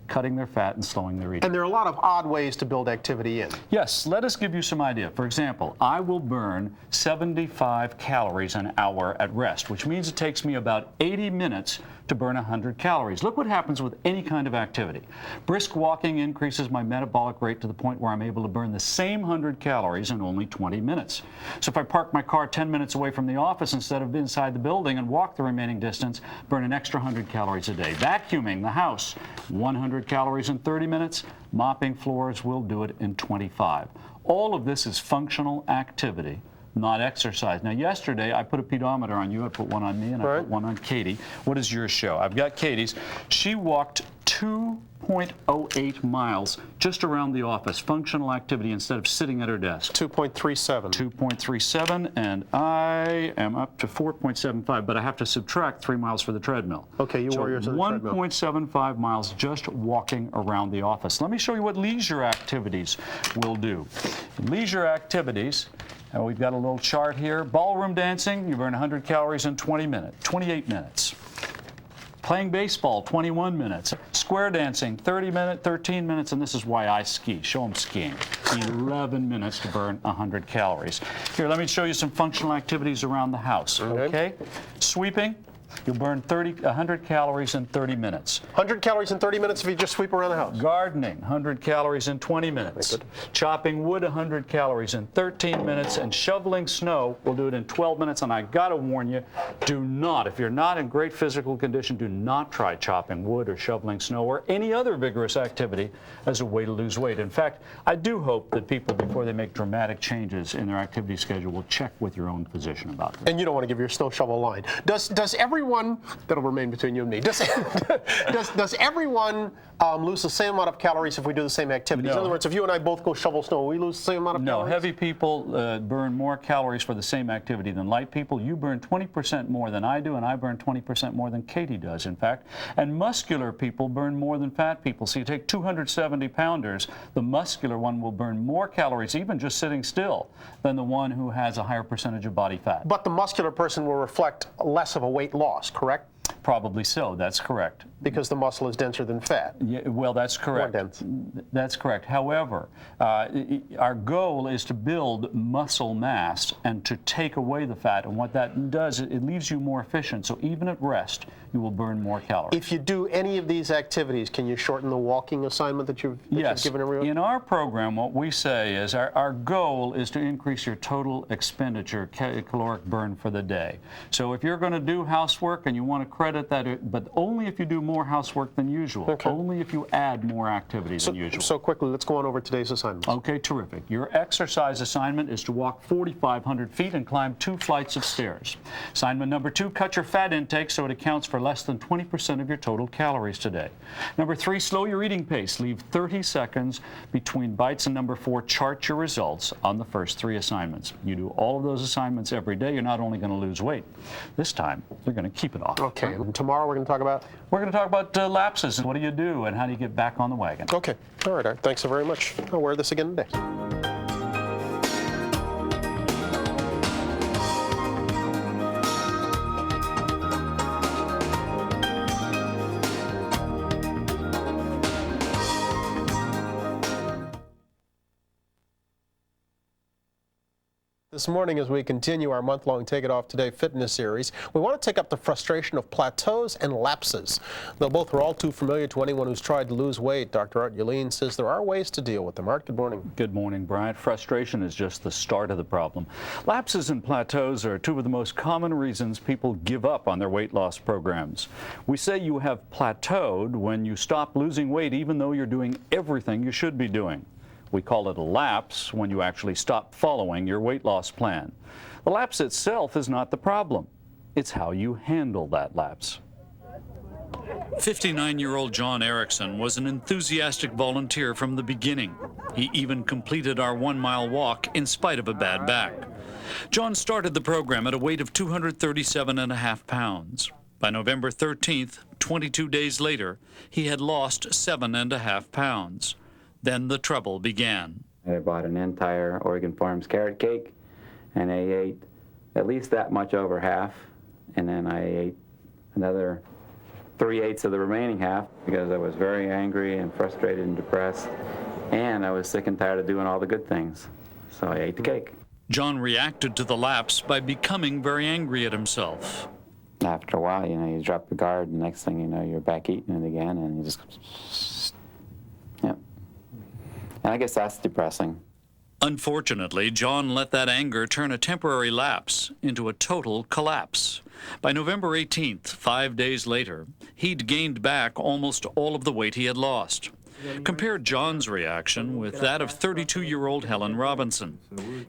cutting their fat and slowing their eating. And there are a lot of odd ways to build activity in. Yes, let us give you some idea. For example, I will burn 75 calories an hour at rest, which means it takes me about 80 minutes to burn 100 calories. Look what happens with any kind of activity. Brisk walking increases my metabolic rate to the point where I'm able to burn the same 100 calories in only 20 minutes. So if I park my car 10 minutes away from the office instead of inside the building and walk the remaining distance, burn an extra 100 calories a day. Vacuuming the house, 100 calories in 30 minutes. Mopping floors will do it in 25. All of this is functional activity, not exercise. Now, yesterday, I put a pedometer on you. I put one on me, and I put one on Katie. What does yours show? I've got Katie's. She walked 2.08 miles just around the office, functional activity, instead of sitting at her desk. 2.37. 2.37, and I am up to 4.75, but I have to subtract 3 miles for the treadmill. Okay, you wore yours on the treadmill. 1.75 miles just walking around the office. Let me show you what leisure activities will do. Leisure activities, we've got a little chart here. Ballroom dancing, you burn 100 calories in 28 minutes. Playing baseball, 21 minutes. Square dancing, 13 minutes, and this is why I ski. Show them skiing. 11 minutes to burn 100 calories. Here, let me show you some functional activities around the house, okay? Sweeping, you'll burn 100 calories in 30 minutes. 100 calories in 30 minutes if you just sweep around the house. Gardening, 100 calories in 20 minutes. Chopping wood, 100 calories in 13 minutes. And shoveling snow, we'll do it in 12 minutes. And I gotta warn you, do not, if you're not in great physical condition, do not try chopping wood or shoveling snow or any other vigorous activity as a way to lose weight. In fact, I do hope that people, before they make dramatic changes in their activity schedule, will check with your own physician about this. And you don't want to give your snow shovel a line. Does everyone, that'll remain between you and me, does everyone lose the same amount of calories if we do the same activities? No. In other words, if you and I both go shovel snow, we lose the same amount of calories? No, heavy people burn more calories for the same activity than light people. You burn 20% more than I do, and I burn 20% more than Katie does, in fact. And muscular people burn more than fat people. So you take 270 pounders, the muscular one will burn more calories, even just sitting still, than the one who has a higher percentage of body fat. But the muscular person will reflect less of a weight loss, correct? Probably so, that's correct. Because the muscle is denser than fat. Yeah, well, that's correct. More dense. That's correct. However, our goal is to build muscle mass and to take away the fat. And what that does, it leaves you more efficient. So even at rest, you will burn more calories. If you do any of these activities, can you shorten the walking assignment that you've given everyone? In our program, what we say is our goal is to increase your total expenditure, caloric burn for the day. So if you're going to do housework and you want to credit that, but only if you do more housework than usual. Okay. Only if you add more activities than usual. So quickly, let's go on over today's assignment. Okay, terrific. Your exercise assignment is to walk 4,500 feet and climb 2 flights of stairs. Assignment number 2, cut your fat intake so it accounts for less than 20% of your total calories today. Number 3, slow your eating pace. Leave 30 seconds between bites. And number 4, chart your results on the first 3 assignments. You do all of those assignments every day. You're not only going to lose weight. This time, you're going to keep it off. Okay. And tomorrow we're going to talk about? We're going to talk about lapses. What do you do and how do you get back on the wagon? Okay. All right, Art. Thanks so very much. I'll wear this again today. This morning, as we continue our month-long Take It Off Today fitness series, we want to take up the frustration of plateaus and lapses. Though both are all too familiar to anyone who's tried to lose weight, Dr. Art Ulene says there are ways to deal with them. Art, good morning. Good morning, Bryant. Frustration is just the start of the problem. Lapses and plateaus are 2 of the most common reasons people give up on their weight loss programs. We say you have plateaued when you stop losing weight even though you're doing everything you should be doing. We call it a lapse when you actually stop following your weight loss plan. The lapse itself is not the problem. It's how you handle that lapse. 59-year-old John Erickson was an enthusiastic volunteer from the beginning. He even completed our 1-mile walk in spite of a bad back. John started the program at a weight of 237.5 pounds. By November 13th, 22 days later, he had lost 7.5 pounds. Then the trouble began. I bought an entire Oregon Farms carrot cake, and I ate at least that much over half, and then I ate another 3/8 of the remaining half because I was very angry and frustrated and depressed, and I was sick and tired of doing all the good things. So I ate the cake. John reacted to the lapse by becoming very angry at himself. After a while, you know, you drop the guard, and the next thing you know, you're back eating it again, and you just, yeah. And I guess that's depressing. Unfortunately, John let that anger turn a temporary lapse into a total collapse. By November 18th, 5 days later, he'd gained back almost all of the weight he had lost. Compare John's reaction with that of 32-year-old Helen Robinson.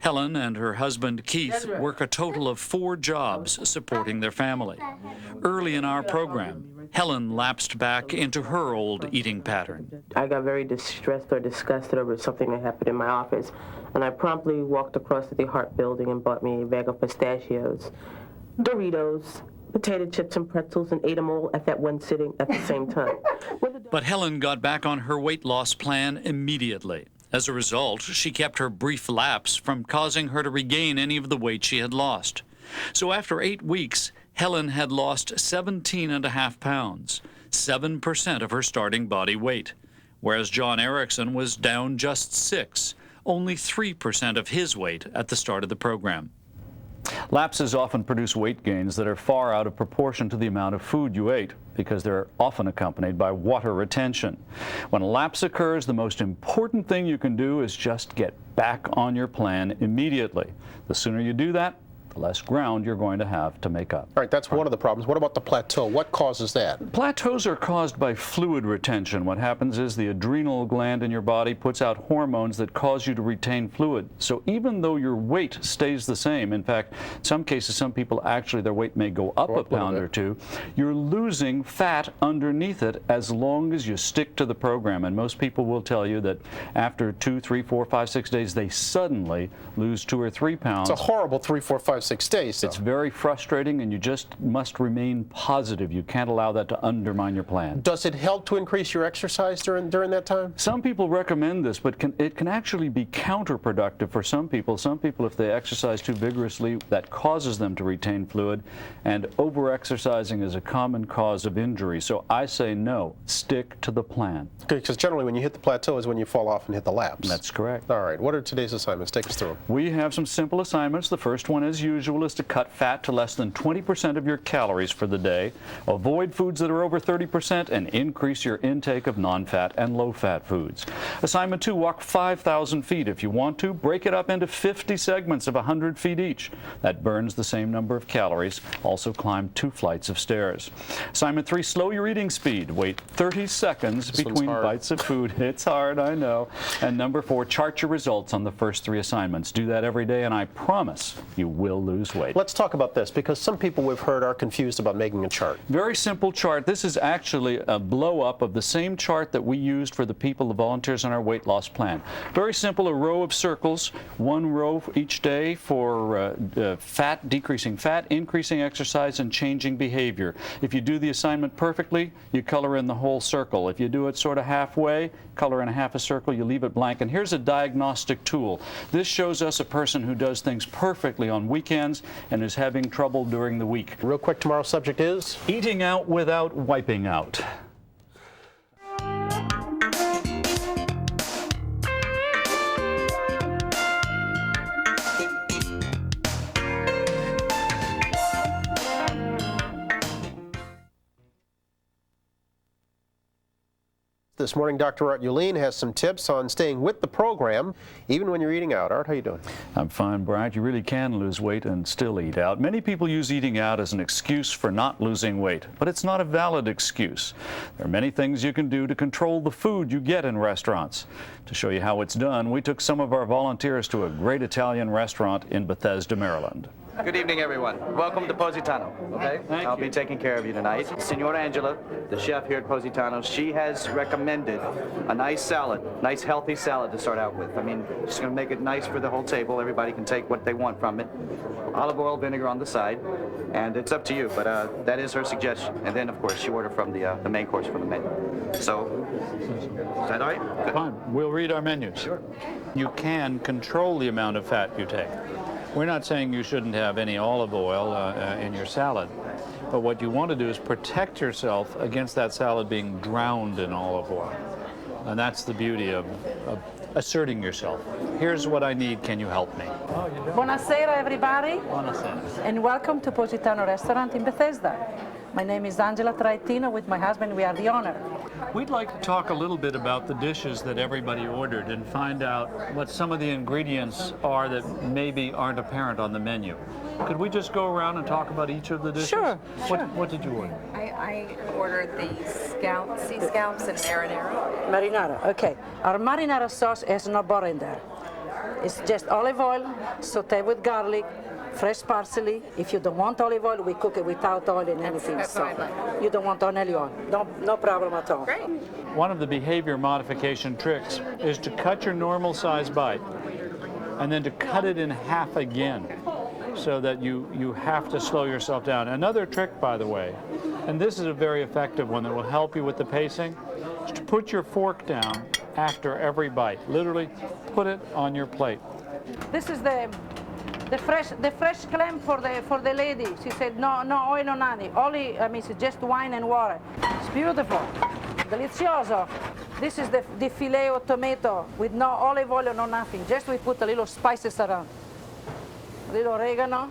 Helen and her husband Keith work a total of 4 jobs supporting their family. Early in our program, Helen lapsed back into her old eating pattern. I got very distressed or disgusted over something that happened in my office, and I promptly walked across to the Hart building and bought me a bag of pistachios, Doritos, potato chips and pretzels, and ate them all at that one sitting at the same time. But Helen got back on her weight loss plan immediately. As a result, she kept her brief lapse from causing her to regain any of the weight she had lost. So after 8 weeks, Helen had lost 17.5 pounds, 7% of her starting body weight, whereas John Erickson was down just 6, only 3% of his weight at the start of the program. Lapses often produce weight gains that are far out of proportion to the amount of food you ate because they're often accompanied by water retention. When a lapse occurs, the most important thing you can do is just get back on your plan immediately. The sooner you do that, the less ground you're going to have to make up. All right, that's one of the problems. What about the plateau? What causes that? Plateaus are caused by fluid retention. What happens is the adrenal gland in your body puts out hormones that cause you to retain fluid. So even though your weight stays the same, in fact, in some cases, some people actually, their weight may go up a pound or two, you're losing fat underneath it as long as you stick to the program. And most people will tell you that after 2, 3, 4, 5, 6 days, they suddenly lose 2 or 3 pounds. It's a horrible 3, 4, 5, 6 days. Though. It's very frustrating, and you just must remain positive. You can't allow that to undermine your plan. Does it help to increase your exercise during that time? Some people recommend this, but it can actually be counterproductive for some people. Some people, if they exercise too vigorously, that causes them to retain fluid, and over-exercising is a common cause of injury. So I say no, stick to the plan. Because generally when you hit the plateau is when you fall off and hit the lapse. That's correct. All right, what are today's assignments? Take us through them. We have some simple assignments. The first one, as usual, is to cut fat to less than 20% of your calories for the day. Avoid foods that are over 30% and increase your intake of non-fat and low-fat foods. Assignment 2, walk 5,000 feet. If you want to, break it up into 50 segments of 100 feet each. That burns the same number of calories. Also climb 2 flights of stairs. Assignment 3, slow your eating speed. Wait 30 seconds between bites of food. It's hard, I know. And number 4, chart your results on the first 3 assignments. Do that every day, and I promise you will lose weight. Let's talk about this, because some people we've heard are confused about making a chart. Very simple chart. This is actually a blow-up of the same chart that we used for the people, the volunteers on our weight loss plan. Very simple, a row of circles, 1 row each day for decreasing fat, increasing exercise, and changing behavior. If you do the assignment perfectly, you color in the whole circle. If you do it sort of halfway, color in a half a circle, you leave it blank. And here's a diagnostic tool. This shows us a person who does things perfectly on weekends and is having trouble during the week. Real quick, tomorrow's subject is? Eating out without wiping out. This morning, Dr. Art Ulene has some tips on staying with the program, even when you're eating out. Art, how you doing? I'm fine, Bryant. You really can lose weight and still eat out. Many people use eating out as an excuse for not losing weight, but it's not a valid excuse. There are many things you can do to control the food you get in restaurants. To show you how it's done, we took some of our volunteers to a great Italian restaurant in Bethesda, Maryland. Good evening, everyone. Welcome to Positano, okay? I'll be taking care of you tonight. Signora Angela, the chef here at Positano, she has recommended a nice salad, nice healthy salad to start out with. I mean, she's going to make it nice for the whole table. Everybody can take what they want from it. Olive oil, vinegar on the side, and it's up to you, but that is her suggestion. And then, of course, she ordered from the main course from the menu. So, is that all right? Good. Fine. We'll read our menus. Sure. You can control the amount of fat you take. We're not saying you shouldn't have any olive oil in your salad. But what you want to do is protect yourself against that salad being drowned in olive oil. And that's the beauty of asserting yourself. Here's what I need, can you help me? Buonasera, everybody. Buonasera. And welcome to Positano Restaurant in Bethesda. My name is Angela Traitino. With my husband, we are the owner. We'd like to talk a little bit about the dishes that everybody ordered and find out what some of the ingredients are that maybe aren't apparent on the menu. Could we just go around and talk about each of the dishes? Sure. What did you order? I ordered the sea scallops and marinara. Marinara, okay. Our marinara sauce has no butter in there. It's just olive oil, sauté with garlic, fresh parsley. If you don't want olive oil, we cook it without oil and anything. That's So what I like. you don't want only oil. No problem at all. Great. One of the behavior modification tricks is to cut your normal size bite and then to cut it in half again so that you have to slow yourself down. Another trick, by the way, and this is a very effective one that will help you with the pacing, is to put your fork down after every bite. Literally put it on your plate. This is the fresh clam for the lady. She said no oil, no honey. Only it's just wine and water. It's beautiful, delicioso. This is the filet of tomato with no olive oil, no nothing. Just we put a little spices around. A little oregano.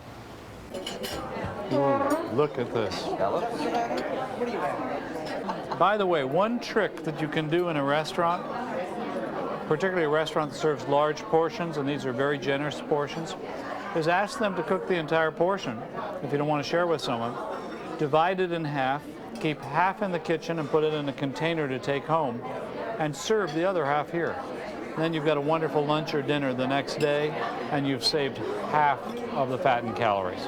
Ooh, look at this. By the way, one trick that you can do in a restaurant, particularly a restaurant that serves large portions, and these are very generous portions, is ask them to cook the entire portion. If you don't want to share with someone, divide it in half, keep half in the kitchen and put it in a container to take home, and serve the other half here. Then you've got a wonderful lunch or dinner the next day, and you've saved half of the fat and calories.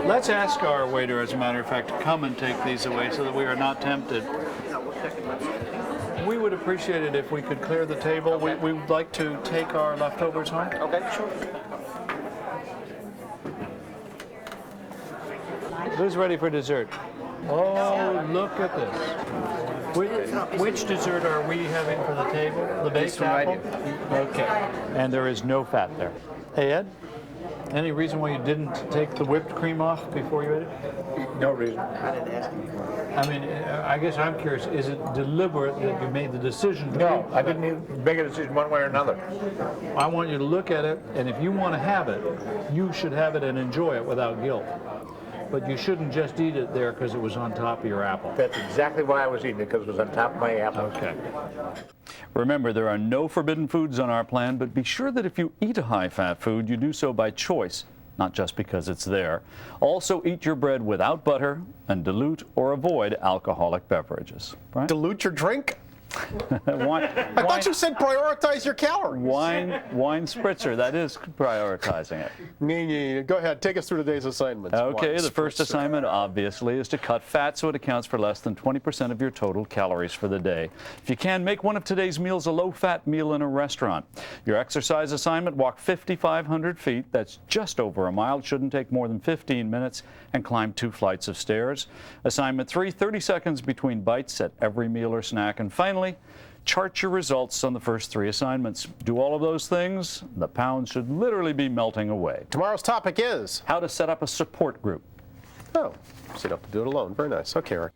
Let's ask our waiter, as a matter of fact, to come and take these away so that we are not tempted. We would appreciate it if we could clear the table. We would like to take our leftovers home. Okay, sure. Who's ready for dessert? Oh, look at this. Which dessert are we having for the table? The baked apple? Okay. And there is no fat there. Hey, Ed? Any reason why you didn't take the whipped cream off before you ate it? No reason. I mean, I guess I'm curious, is it deliberate that you made the decision? No, I didn't even make a decision one way or another. I want you to look at it, and if you want to have it, you should have it and enjoy it without guilt. But you shouldn't just eat it there because it was on top of your apple. That's exactly why I was eating it, because it was on top of my apple. Okay. Remember, there are no forbidden foods on our plan, but be sure that if you eat a high-fat food, you do so by choice, not just because it's there. Also, eat your bread without butter and dilute or avoid alcoholic beverages. Right? Dilute your drink? Wine, I thought you said prioritize your calories. Wine spritzer, that is prioritizing it. Go ahead, take us through today's assignments. Okay, the first assignment, obviously, is to cut fat so it accounts for less than 20% of your total calories for the day. If you can, make one of today's meals a low-fat meal in a restaurant. Your exercise assignment, walk 5,500 feet. That's just over a mile. It shouldn't take more than 15 minutes, and climb 2 flights of stairs. Assignment 3, 30 seconds between bites at every meal or snack. And finally, chart your results on the first 3 assignments. Do all of those things, the pounds should literally be melting away. Tomorrow's topic is how to set up a support group. Oh, so you don't have to do it alone. Very nice. Okay, Eric.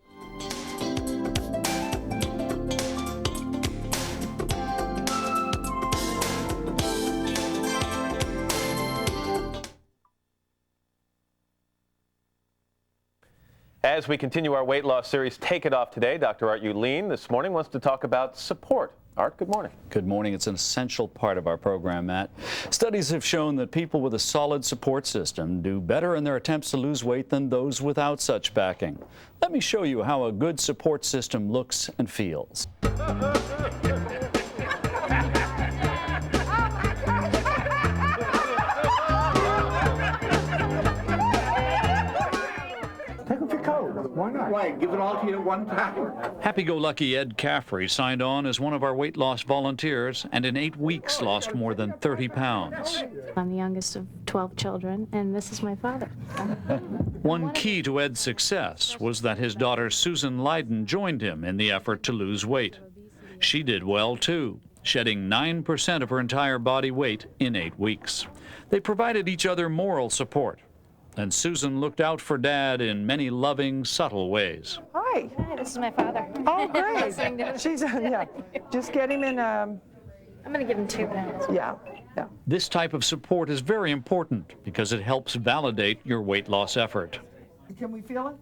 As we continue our weight loss series, Take It Off Today, Dr. Art Ulene this morning wants to talk about support. Art, good morning. Good morning. It's an essential part of our program, Matt. Studies have shown that people with a solid support system do better in their attempts to lose weight than those without such backing. Let me show you how a good support system looks and feels. Why not? Why? Give it all to you at one time. Happy-go-lucky Ed Caffrey signed on as one of our weight loss volunteers and in 8 weeks lost more than 30 pounds. I'm the youngest of 12 children, and this is my father. One key to Ed's success was that his daughter Susan Leiden joined him in the effort to lose weight. She did well, too. shedding 9% of her entire body weight in 8 weeks. They provided each other moral support, and Susan looked out for Dad in many loving, subtle ways. Hi. Hi, this is my father. Oh, great. She's, yeah, just get him in, I'm going to give him 2 pounds. yeah. This type of support is very important because it helps validate your weight loss effort. Can we feel it?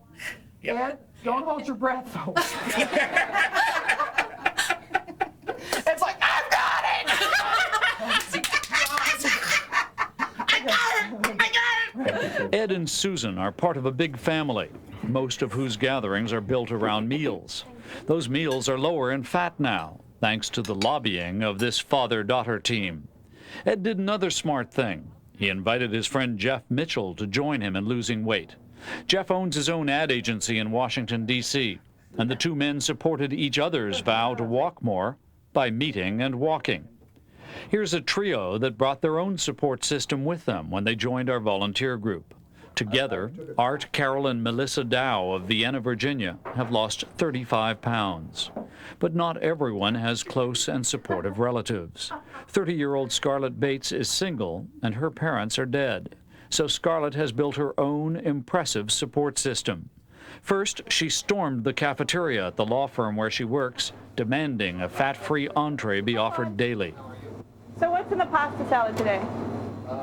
Yeah. Ed, don't hold your breath, though. It's like, I've got it! Ed and Susan are part of a big family, most of whose gatherings are built around meals. Those meals are lower in fat now, thanks to the lobbying of this father-daughter team. Ed did another smart thing. He invited his friend Jeff Mitchell to join him in losing weight. Jeff owns his own ad agency in Washington, D.C., and the two men supported each other's vow to walk more by meeting and walking. Here's a trio that brought their own support system with them when they joined our volunteer group. Together, Art, Carol, and Melissa Dow of Vienna, Virginia, have lost 35 pounds. But not everyone has close and supportive relatives. 30-year-old Scarlett Bates is single, and her parents are dead. So Scarlett has built her own impressive support system. First, she stormed the cafeteria at the law firm where she works, demanding a fat-free entree be offered daily. So what's in the pasta salad today?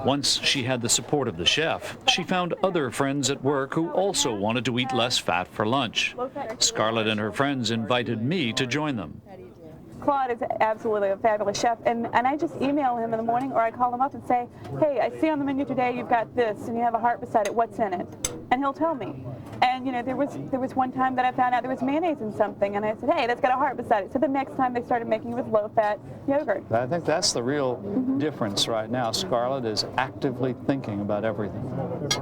Once she had the support of the chef, she found other friends at work who also wanted to eat less fat for lunch. Scarlett and her friends invited me to join them. Claude is absolutely a fabulous chef, and I just email him in the morning, or I call him up and say, hey, I see on the menu today you've got this, and you have a heart beside it, what's in it? And he'll tell me. And you know, there was one time that I found out there was mayonnaise in something, and I said, hey, that's got a heart beside it. So the next time they started making it with low-fat yogurt. I think that's the real difference right now. Scarlett is actively thinking about everything.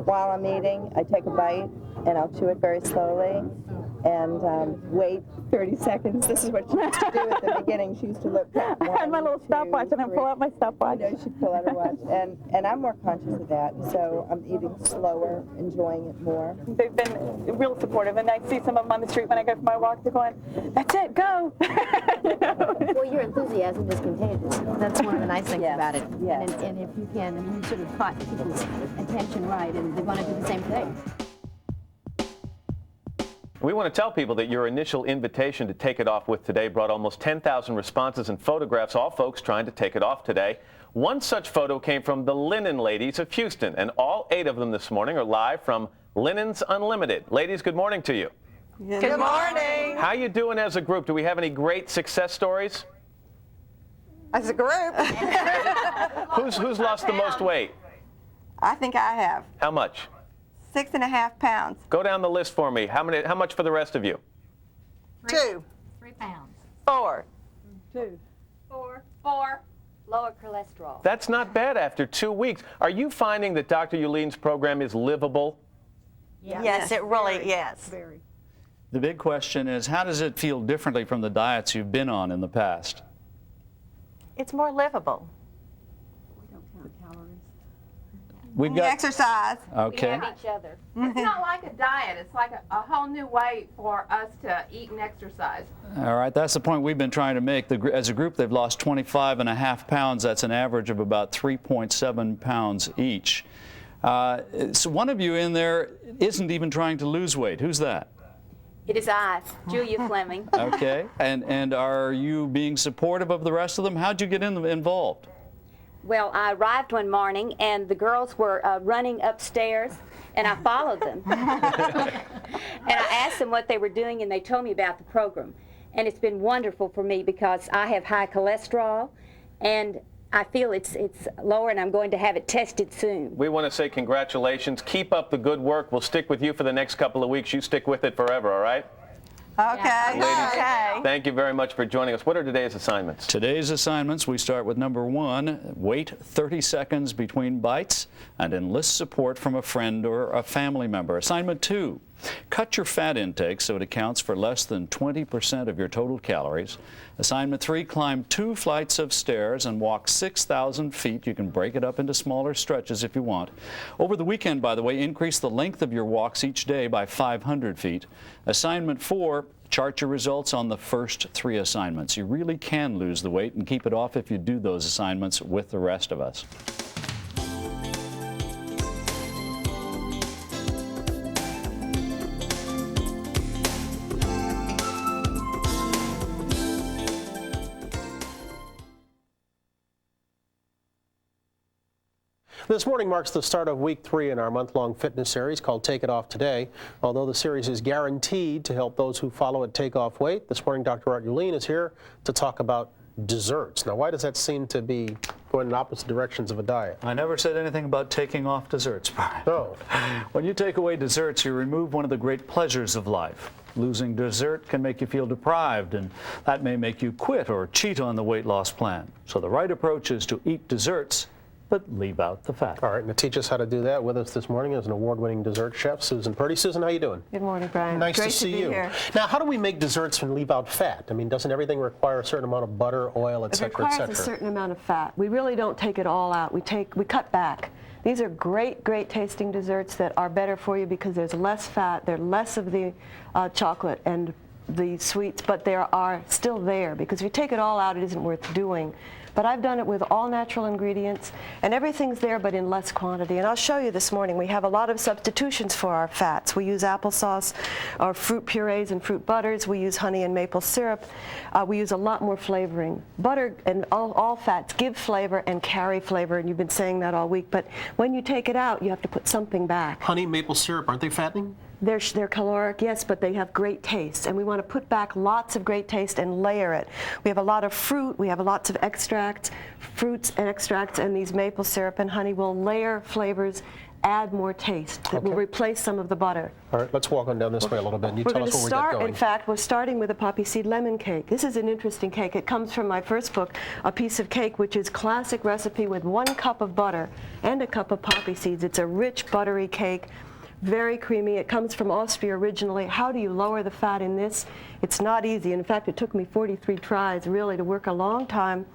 While I'm eating, I take a bite, and I'll chew it very slowly, and wait 30 seconds. This is what she used to do at the beginning. She used to look at I had my little stopwatch, and I pull out my stopwatch. You know, she'd pull out her watch, and I'm more conscious of that, so I'm eating slower, enjoying it more. They've been real supportive, and I see some of them on the street when I go for my walk. They're going, that's it, go. You know? Well, your enthusiasm is contagious. That's one of the nice things about it. Yes. And if you can, you sort of caught people's attention right, and they want to do the same thing. We want to tell people that your initial invitation to take it off with today brought almost 10,000 responses and photographs, all folks trying to take it off today. One such photo came from the Linen Ladies of Houston, and all 8 of them this morning are live from Linens Unlimited. Ladies, good morning to you. Good morning. How you doing as a group? Do we have any great success stories? As a group. Who's lost the most weight? I think I have. How much? 6.5 pounds. Go down the list for me. How much for the rest of you? 2. 3 pounds. 4. 2. 4. 4. Lower cholesterol. That's not bad after 2 weeks. Are you finding that Dr. Ulene's program is livable? Yes, it really is. Very. The big question is, how does it feel differently from the diets you've been on in the past? It's more livable. We've got exercise. Okay. We have each other. It's not like a diet. It's like a whole new way for us to eat and exercise. All right, that's the point we've been trying to make. As a group, they've lost 25.5 pounds. That's an average of about 3.7 pounds each. So one of you in there isn't even trying to lose weight. Who's that? It is I, Julia Fleming. Okay, and are you being supportive of the rest of them? How'd you get involved? Well, I arrived one morning, and the girls were running upstairs, and I followed them. And I asked them what they were doing, and they told me about the program. And it's been wonderful for me because I have high cholesterol, and I feel it's lower, and I'm going to have it tested soon. We want to say congratulations. Keep up the good work. We'll stick with you for the next couple of weeks. You stick with it forever, all right? Okay. Ladies, Okay. thank you very much for joining us. What are today's assignments? Today's assignments, we start with number 1, wait 30 seconds between bites and enlist support from a friend or a family member. Assignment 2, cut your fat intake so it accounts for less than 20% of your total calories. Assignment 3, climb 2 flights of stairs and walk 6,000 feet. You can break it up into smaller stretches if you want. Over the weekend, by the way, increase the length of your walks each day by 500 feet. Assignment 4, Chart your results on the first 3 assignments. You really can lose the weight and keep it off if you do those assignments with the rest of us. This morning marks the start of week 3 in our month-long fitness series called Take It Off Today. Although the series is guaranteed to help those who follow it take off weight, this morning Dr. Ulene is here to talk about desserts. Now, why does that seem to be going in opposite directions of a diet? I never said anything about taking off desserts, Brian. No. When you take away desserts, you remove one of the great pleasures of life. Losing dessert can make you feel deprived, and that may make you quit or cheat on the weight loss plan. So the right approach is to eat desserts, but leave out the fat. All right, and to teach us how to do that, with us this morning is an award-winning dessert chef, Susan Purdy. Susan, how you doing? Good morning, Brian. Nice Great to see be you. Here. Now, how do we make desserts and leave out fat? I mean, doesn't everything require a certain amount of butter, oil, et cetera, et cetera? It requires a certain amount of fat. We really don't take it all out. We cut back. These are great tasting desserts that are better for you because there's less fat, there's less of the chocolate and the sweets, but they are still there, because if you take it all out, it isn't worth doing. But I've done it with all natural ingredients, and everything's there but in less quantity. And I'll show you this morning. We have a lot of substitutions for our fats. We use applesauce or fruit purees and fruit butters. We use honey and maple syrup. We use a lot more flavoring. Butter and all fats give flavor and carry flavor, and you've been saying that all week. But when you take it out, you have to put something back. Honey, maple syrup, aren't they fattening? They're caloric, yes, but they have great taste, and we want to put back lots of great taste and layer it. We have a lot of fruit, we have lots of extracts, fruits and extracts, and these maple syrup and honey will layer flavors, add more taste that will replace some of the butter. All right, let's walk on down this way a little bit, and you tell us where we get going. In fact, we're starting with a poppy seed lemon cake. This is an interesting cake. It comes from my first book, A Piece of Cake, which is classic recipe with 1 cup of butter and a cup of poppy seeds. It's a rich, buttery cake. Very creamy. It comes from Austria originally. How do you lower the fat in this? It's not easy. In fact, it took me 43 tries really to work a long time.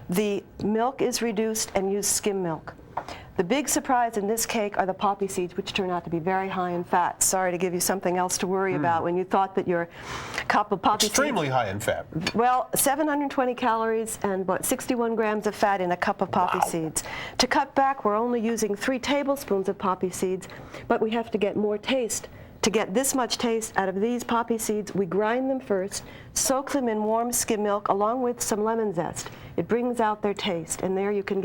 The milk is reduced and use skim milk. The big surprise in this cake are the poppy seeds, which turn out to be very high in fat. Sorry to give you something else to worry about when you thought that your cup of poppy seeds... Extremely high in fat. Well, 720 calories and about 61 grams of fat in a cup of poppy seeds. To cut back, we're only using 3 tablespoons of poppy seeds, but we have to get more taste. To get this much taste out of these poppy seeds, we grind them first, soak them in warm skim milk along with some lemon zest. It brings out their taste, and there you can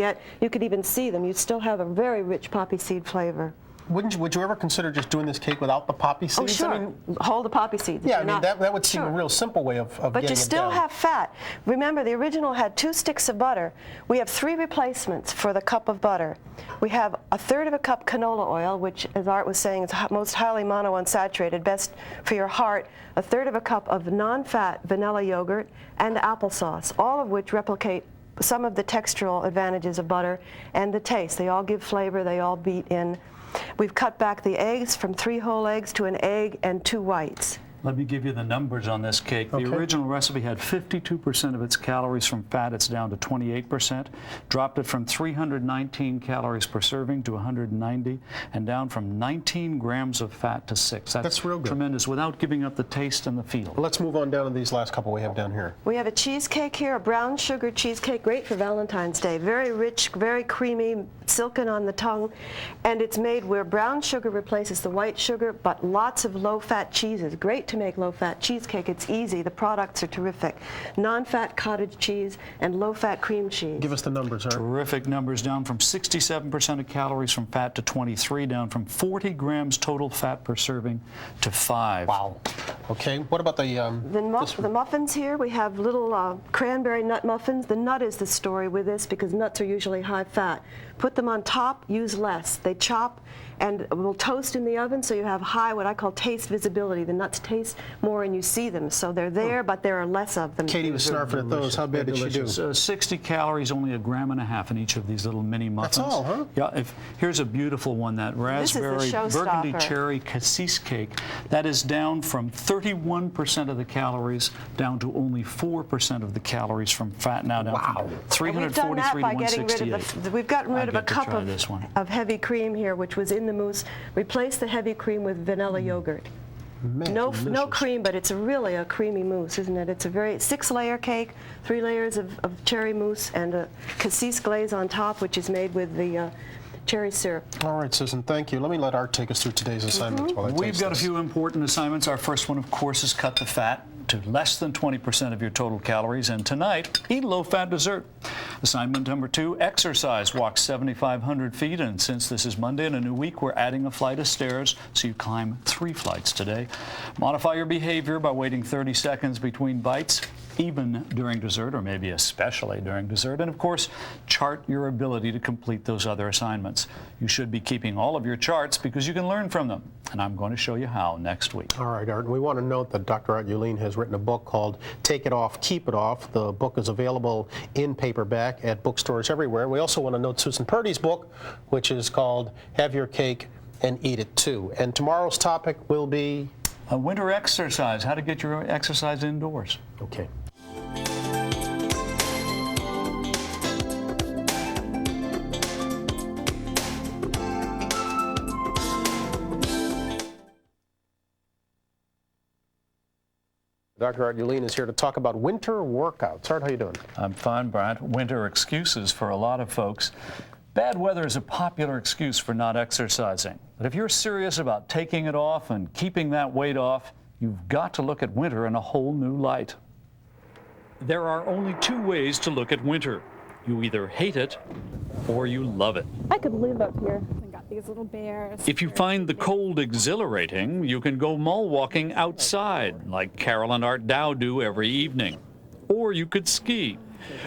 even see them. You still have a very rich poppy seed flavor. Would you ever consider just doing this cake without the poppy seeds? Oh, sure. I mean, hold the poppy seeds. Yeah, I mean, that would seem a real simple way of getting it down. But you still have fat. Remember, the original had 2 sticks of butter. We have 3 replacements for the cup of butter. We have 1/3 of a cup canola oil, which, as Art was saying, is most highly monounsaturated, best for your heart. 1/3 of a cup of non-fat vanilla yogurt and applesauce, all of which replicate some of the textural advantages of butter and the taste. They all give flavor. They all beat in. We've cut back the eggs from 3 whole eggs to an egg and 2 whites. Let me give you the numbers on this cake. The original recipe had 52% of its calories from fat. It's down to 28%. Dropped it from 319 calories per serving to 190, and down from 19 grams of fat to 6. That's real good. Tremendous, without giving up the taste and the feel. Well, let's move on down to these last couple we have down here. We have a cheesecake here, a brown sugar cheesecake, great for Valentine's Day. Very rich, very creamy, silken on the tongue, and it's made where brown sugar replaces the white sugar, but lots of low-fat cheeses. Great to make low-fat cheesecake. It's easy. The products are terrific. Non-fat cottage cheese and low-fat cream cheese. Give us the numbers, Art. Terrific numbers, down from 67% of calories from fat to 23, down from 40 grams total fat per serving to 5. Wow. Okay, what about the muffins here? We have little cranberry nut muffins. The nut is the story with this because nuts are usually high fat. Put them on top, use less. They chop and will toast in the oven, so you have high, what I call taste visibility. The nuts taste more and you see them, so they're there, but there are less of them. Katie was snarfing at those. How bad did she do? 60 calories, only 1.5 grams in each of these little mini muffins. That's all, huh? Yeah. Here's a beautiful one, that raspberry burgundy cherry cassis cake. That is down from 31% of the calories down to only 4% of the calories from fat, now down from 343 to 168. We've gotten rid of a cup of heavy cream here, which was in the mousse. Replace the heavy cream with vanilla yogurt. No cream, but it's really a creamy mousse, isn't it? It's a very 6-layer cake, 3 layers of cherry mousse, and a cassis glaze on top, which is made with the cherry syrup. All right, Susan, thank you. Let me let Art take us through today's assignments while I taste We've got this. a few important assignments. Our first one, of course, is cut the fat to less than 20% of your total calories. And tonight, eat a low-fat dessert. Assignment number 2, exercise. Walk 7,500 feet. And since this is Monday and a new week, we're adding a flight of stairs, so you climb 3 flights today. Modify your behavior by waiting 30 seconds between bites, even during dessert, or maybe especially during dessert. And of course, chart your ability to complete those other assignments. You should be keeping all of your charts because you can learn from them. And I'm going to show you how next week. All right, Art. We want to note that Dr. Art Ulene has written a book called Take It Off, Keep It Off. The book is available in paperback at bookstores everywhere. We also want to note Susan Purdy's book, which is called Have Your Cake and Eat It Too. And tomorrow's topic will be? A winter exercise, how to get your exercise indoors. Okay. Dr. Art Ulene is here to talk about winter workouts. Art, how you doing? I'm fine, Bryant. Winter excuses for a lot of folks. Bad weather is a popular excuse for not exercising. But if you're serious about taking it off and keeping that weight off, you've got to look at winter in a whole new light. There are only 2 ways to look at winter. You either hate it or you love it. I could live up here. I got these little bears. If you find the cold exhilarating, you can go mall walking outside, like Carol and Art Dow do every evening. Or you could ski.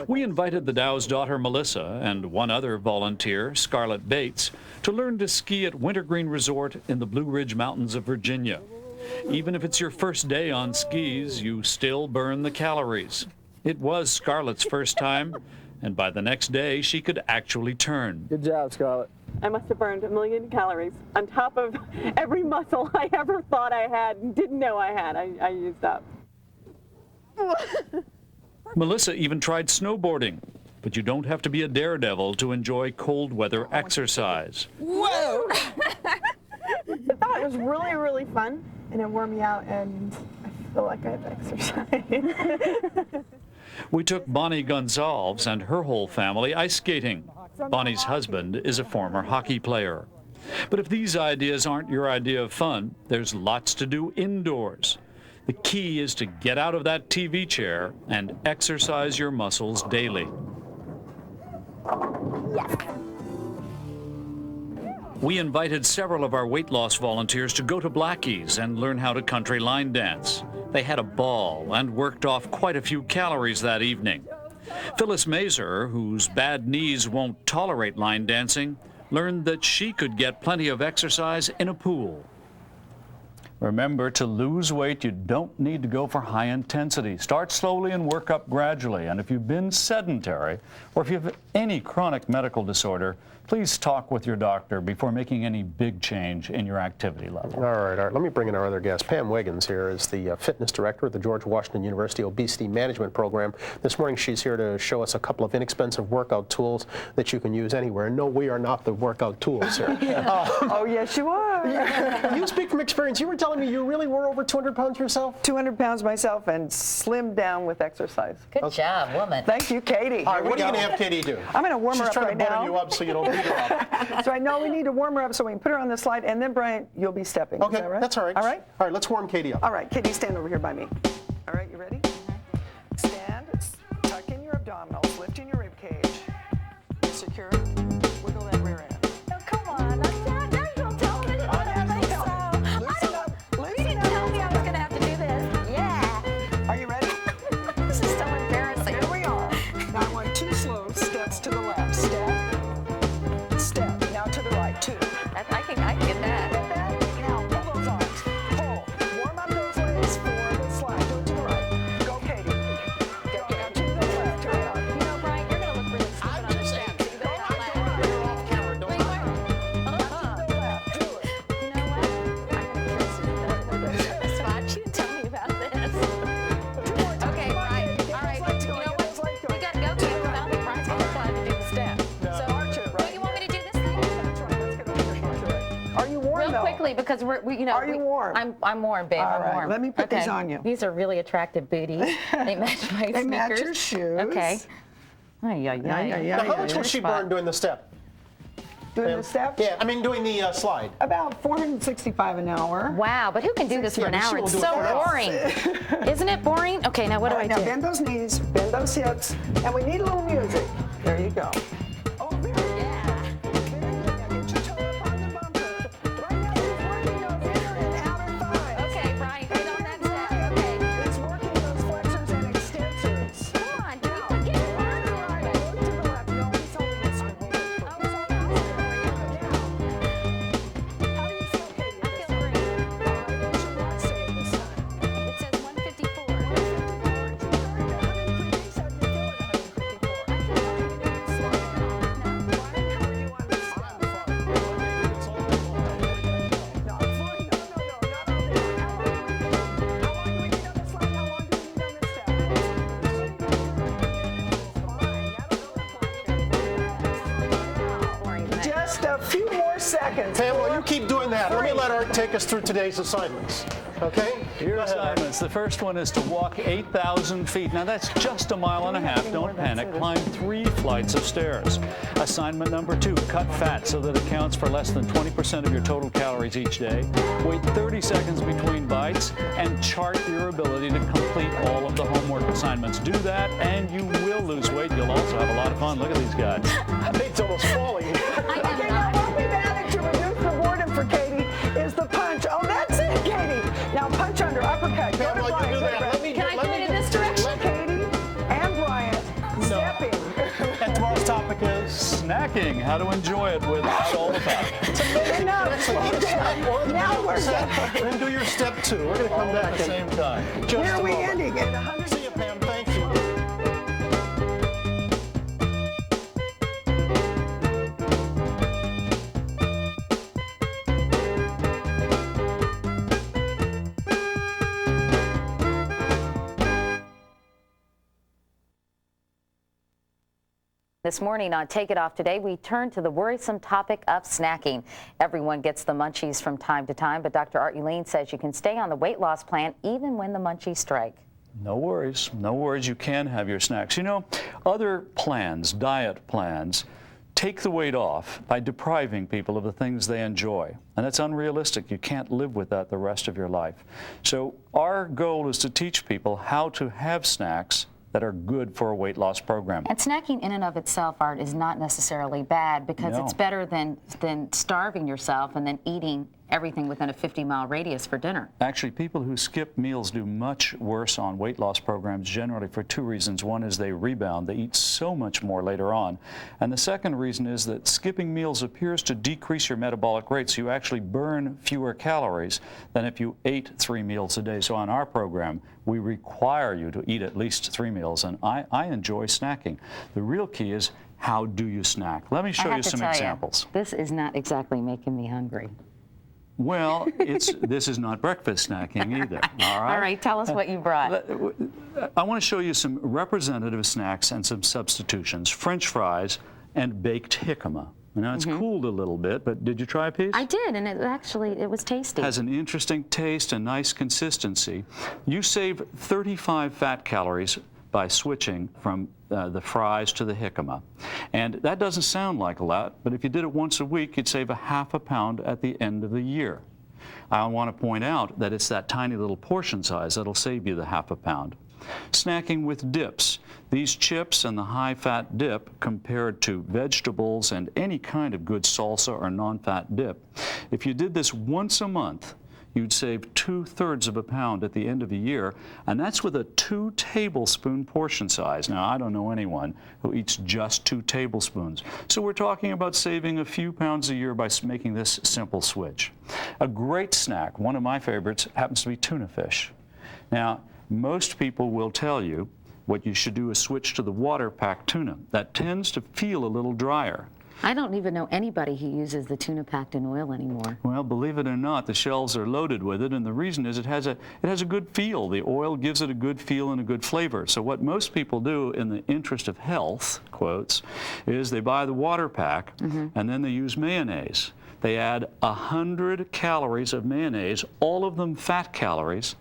We invited the Dow's daughter, Melissa, and one other volunteer, Scarlett Bates, to learn to ski at Wintergreen Resort in the Blue Ridge Mountains of Virginia. Even if it's your first day on skis, you still burn the calories. It was Scarlett's first time, and by the next day, she could actually turn. Good job, Scarlett. I must have burned 1 million calories on top of every muscle I ever thought I had and didn't know I had. I used up. Melissa even tried snowboarding, but you don't have to be a daredevil to enjoy cold weather exercise. Whoa! I thought it was really, really fun, and it wore me out, and I feel like I've exercised. We took Bonnie Gonsalves and her whole family ice skating. Bonnie's husband is a former hockey player. But if these ideas aren't your idea of fun, there's lots to do indoors. The key is to get out of that TV chair and exercise your muscles daily. Yes. We invited several of our weight loss volunteers to go to Blackie's and learn how to country line dance. They had a ball and worked off quite a few calories that evening. Phyllis Mazer, whose bad knees won't tolerate line dancing, learned that she could get plenty of exercise in a pool. Remember, to lose weight, you don't need to go for high intensity. Start slowly and work up gradually. And if you've been sedentary, or if you have any chronic medical disorder, please talk with your doctor before making any big change in your activity level. All right, Art. Let me bring in our other guest. Pam Wiggins here is the fitness director at the George Washington University Obesity Management Program. This morning she's here to show us a couple of inexpensive workout tools that you can use anywhere. No, we are not the workout tools here. Oh, yes, you are. You speak from experience. You were telling me you really were over 200 pounds yourself? 200 pounds myself and slimmed down with exercise. Good job, woman. Thank you, Katie. All right, what are you going to have Katie do? I'm going to warm her up right now. She's trying to burn you up so you don't beat her up. So I know we need to warm her up so we can put her on the slide, and then, Brian, you'll be stepping. Okay, Is that right? that's all right. All right? All right, let's warm Katie up. All right, Katie, stand over here by me. All right, you ready? Stand, tuck in your abdominals, lift in your rib cage. Secure, wiggle that rear end. Oh, come on. Now you're on television. I don't think so. Loosen up. You didn't tell me I was going to have to do this. Yeah. Are you ready? This is so embarrassing. Here we are. Now I want 2 slow steps to the left. Step, step. Now to the right, 2. I can get that. Now pull those arms. Pull. Warm up those legs for the slide. Do it to the right. Go, Katie. Get down to the left. Hurry up. You know, Brian, you're going to look really stupid on the stand. Go right to right. because you know. Are you warm? I'm warm, babe. All I'm right, warm. let me put these on you. These are really attractive booties. They match my sneakers. They match your shoes. Okay. Ay, ay, ay. Now, how much would she burn doing the step? Doing the step? Yeah, I mean doing the slide. About 465 an hour. Wow, but who can do this for an hour? It's so boring. Isn't it boring? Okay, now what do I do? Now bend those knees, bend those hips, and we need a little music. There you go. Oh, very good. Get your toe up on the bumper. Right now he's working those inner and outer thighs. Okay, Brian, get on that step. Okay. He's working those flexors and extensors. Come on, do we get it? Right, look to the left. No, he's holding his shoulder. How do you feel, Katie? I feel great. What's your watch say this time? It says 154. Just a few more seconds. Pamela, you keep doing that. Let me let Art take us through today's assignments. Okay? Your assignments. The first one is to walk 8,000 feet. Now that's just a mile and a half. Don't panic. Climb 3 flights of stairs. Assignment number 2, cut fat so that it counts for less than 20% of your total calories each day. Wait 30 seconds between bites and chart your ability to complete all of the homework assignments. Do that and you will lose weight. You'll also have a lot of fun. Look at these guys. I think it's almost falling. Okay, now what we've added to reduce the boredom for Katie is the punch. Oh, that's it, Katie. Now punch under, uppercut. Go to Pamela, Brian. you do that. Can I do it in this direction? Katie and Brian stepping. And tomorrow's topic is Snacking. How to enjoy it without all the fat. Enough. Slow down. Now we're done. Then do your step 2. We're going to come All back at the same time. just Where a are we moment. ending? In 100 See you, Pam. Thank you. This morning on Take It Off Today, we turn to the worrisome topic of snacking. Everyone gets the munchies from time to time, but Dr. Art Ulene says you can stay on the weight loss plan even when the munchies strike. No worries. No worries. You can have your snacks. You know, other plans, diet plans, take the weight off by depriving people of the things they enjoy. And that's unrealistic. You can't live with that the rest of your life. So our goal is to teach people how to have snacks that are good for a weight loss program. And snacking in and of itself, Art, is not necessarily bad because it's better than starving yourself and then eating everything within a 50-mile radius for dinner. Actually, people who skip meals do much worse on weight loss programs generally for 2 reasons. One is they rebound. They eat so much more later on. And the second reason is that skipping meals appears to decrease your metabolic rate, so you actually burn fewer calories than if you ate 3 meals a day. So on our program, we require you to eat at least 3 meals, and I enjoy snacking. The real key is, how do you snack? Let me show you some examples. This is not exactly making me hungry. Well, this is not breakfast snacking either. All right? All right, tell us what you brought. I want to show you some representative snacks and some substitutions. French fries and baked jicama. Now, it's cooled a little bit, but did you try a piece? I did, and it was tasty. Has an interesting taste and nice consistency. You save 35 fat calories by switching from the fries to the jicama. And that doesn't sound like a lot, but if you did it once a week, you'd save a ½ pound at the end of the year. I want to point out that it's that tiny little portion size that'll save you the ½ pound. Snacking with dips. These chips and the high-fat dip compared to vegetables and any kind of good salsa or non-fat dip. If you did this once a month, you'd save 2/3 of a pound at the end of a year, and that's with a 2 tablespoon portion size. Now, I don't know anyone who eats just 2 tablespoons. So we're talking about saving a few pounds a year by making this simple switch. A great snack, one of my favorites, happens to be tuna fish. Now, most people will tell you what you should do is switch to the water-packed tuna. That tends to feel a little drier. I don't even know anybody who uses the tuna packed in oil anymore. Well, believe it or not, the shelves are loaded with it, and the reason is it has a good feel. The oil gives it a good feel and a good flavor. So what most people do in the interest of health, quotes, is they buy the water pack and then they use mayonnaise. They add 100 calories of mayonnaise, all of them fat calories,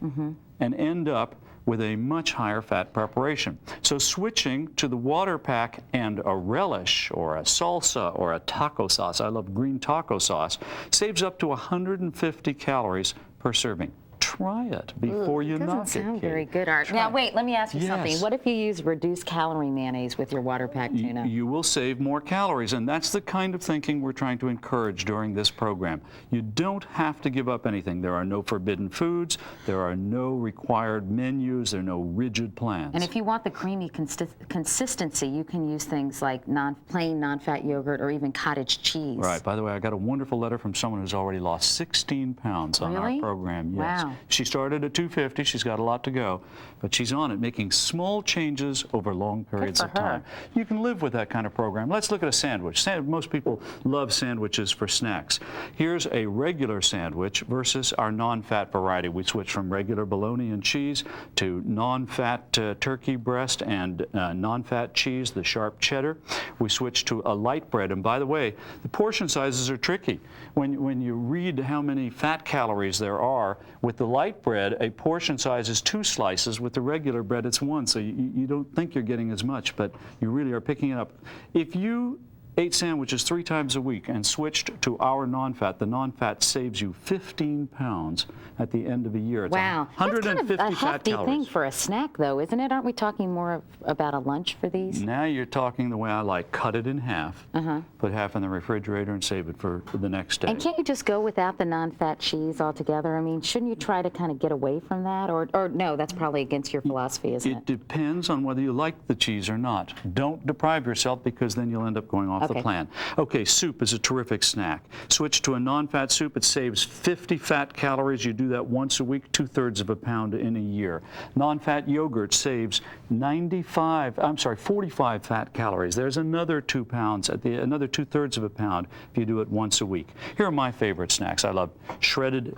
and end up with a much higher fat preparation. So switching to the water pack and a relish or a salsa or a taco sauce, I love green taco sauce, saves up to 150 calories per serving. Try it before you knock it. Doesn't sound very good, Art. Now, wait, let me ask you something. What if you use reduced calorie mayonnaise with your water pack tuna? You will save more calories, and that's the kind of thinking we're trying to encourage during this program. You don't have to give up anything. There are no forbidden foods. There are no required menus. There are no rigid plans. And if you want the creamy consistency, you can use things like plain non-fat yogurt or even cottage cheese. Right. By the way, I got a wonderful letter from someone who's already lost 16 pounds on our program. Yes. Wow. She started at 250. She's got a lot to go, but she's on it, making small changes over long periods of time. You can live with that kind of program. Let's look at a sandwich. Most people love sandwiches for snacks. Here's a regular sandwich versus our non-fat variety. We switched from regular bologna and cheese to non-fat turkey breast and non-fat cheese, the sharp cheddar. We switched to a light bread, and by the way, the portion sizes are tricky. When you read how many fat calories there are, with the light bread, a portion size is 2 slices. With the regular bread, it's 1, so you don't think you're getting as much, but you really are picking it up. If you ate sandwiches 3 times a week and switched to our non-fat, the non-fat saves you 15 pounds at the end of a year. It's wow. 150 That's kind of a hefty fat thing calories. for a snack, though, isn't it? Aren't we talking more about a lunch for these? Now you're talking the way I like. Cut it in half, put half in the refrigerator, and save it for the next day. And can't you just go without the non-fat cheese altogether? I mean, shouldn't you try to kind of get away from that? Or no, that's probably against your philosophy, isn't it? It depends on whether you like the cheese or not. Don't deprive yourself, because then you'll end up going off the plan. Okay, soup is a terrific snack. Switch to a non-fat soup. It saves 50 fat calories. You do that once a week, 2/3 of a pound in a year. Non-fat yogurt saves 45 fat calories. There's another 2 pounds, another 2/3 of a pound if you do it once a week. Here are my favorite snacks. I love shredded,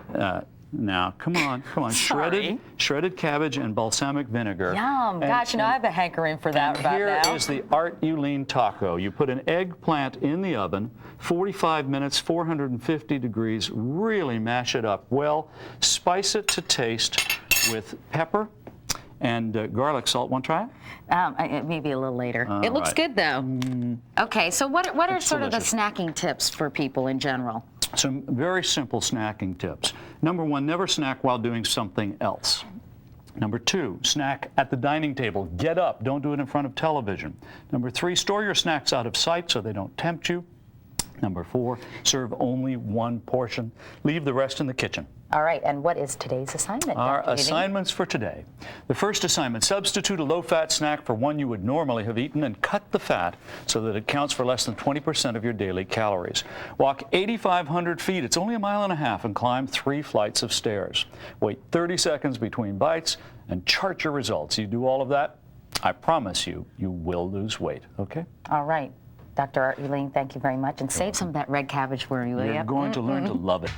now, come on. Shredded cabbage and balsamic vinegar. Yum. Gosh, you know, I have a hankering for that about here now. is the Art Ulene taco. You put an eggplant in the oven, 45 minutes, 450 degrees, really mash it up well, spice it to taste with pepper and garlic salt. Want to try it? Maybe a little later. It looks good, though. Okay, so what are sort of the snacking tips for people in general? Some very simple snacking tips. Number 1, never snack while doing something else. Number 2, snack at the dining table. Get up, don't do it in front of television. Number 3, store your snacks out of sight so they don't tempt you. Number 4, serve only 1 portion. Leave the rest in the kitchen. All right, and what is today's assignment? Our assignments for today. The first assignment, substitute a low-fat snack for one you would normally have eaten and cut the fat so that it counts for less than 20% of your daily calories. Walk 8,500 feet, it's only 1.5 miles, and climb 3 flights of stairs. Wait 30 seconds between bites and chart your results. You do all of that, I promise you, you will lose weight, okay? All right. Dr. Art Ulene, thank you very much, and save some of that red cabbage for you, will you? You're going to learn to love it.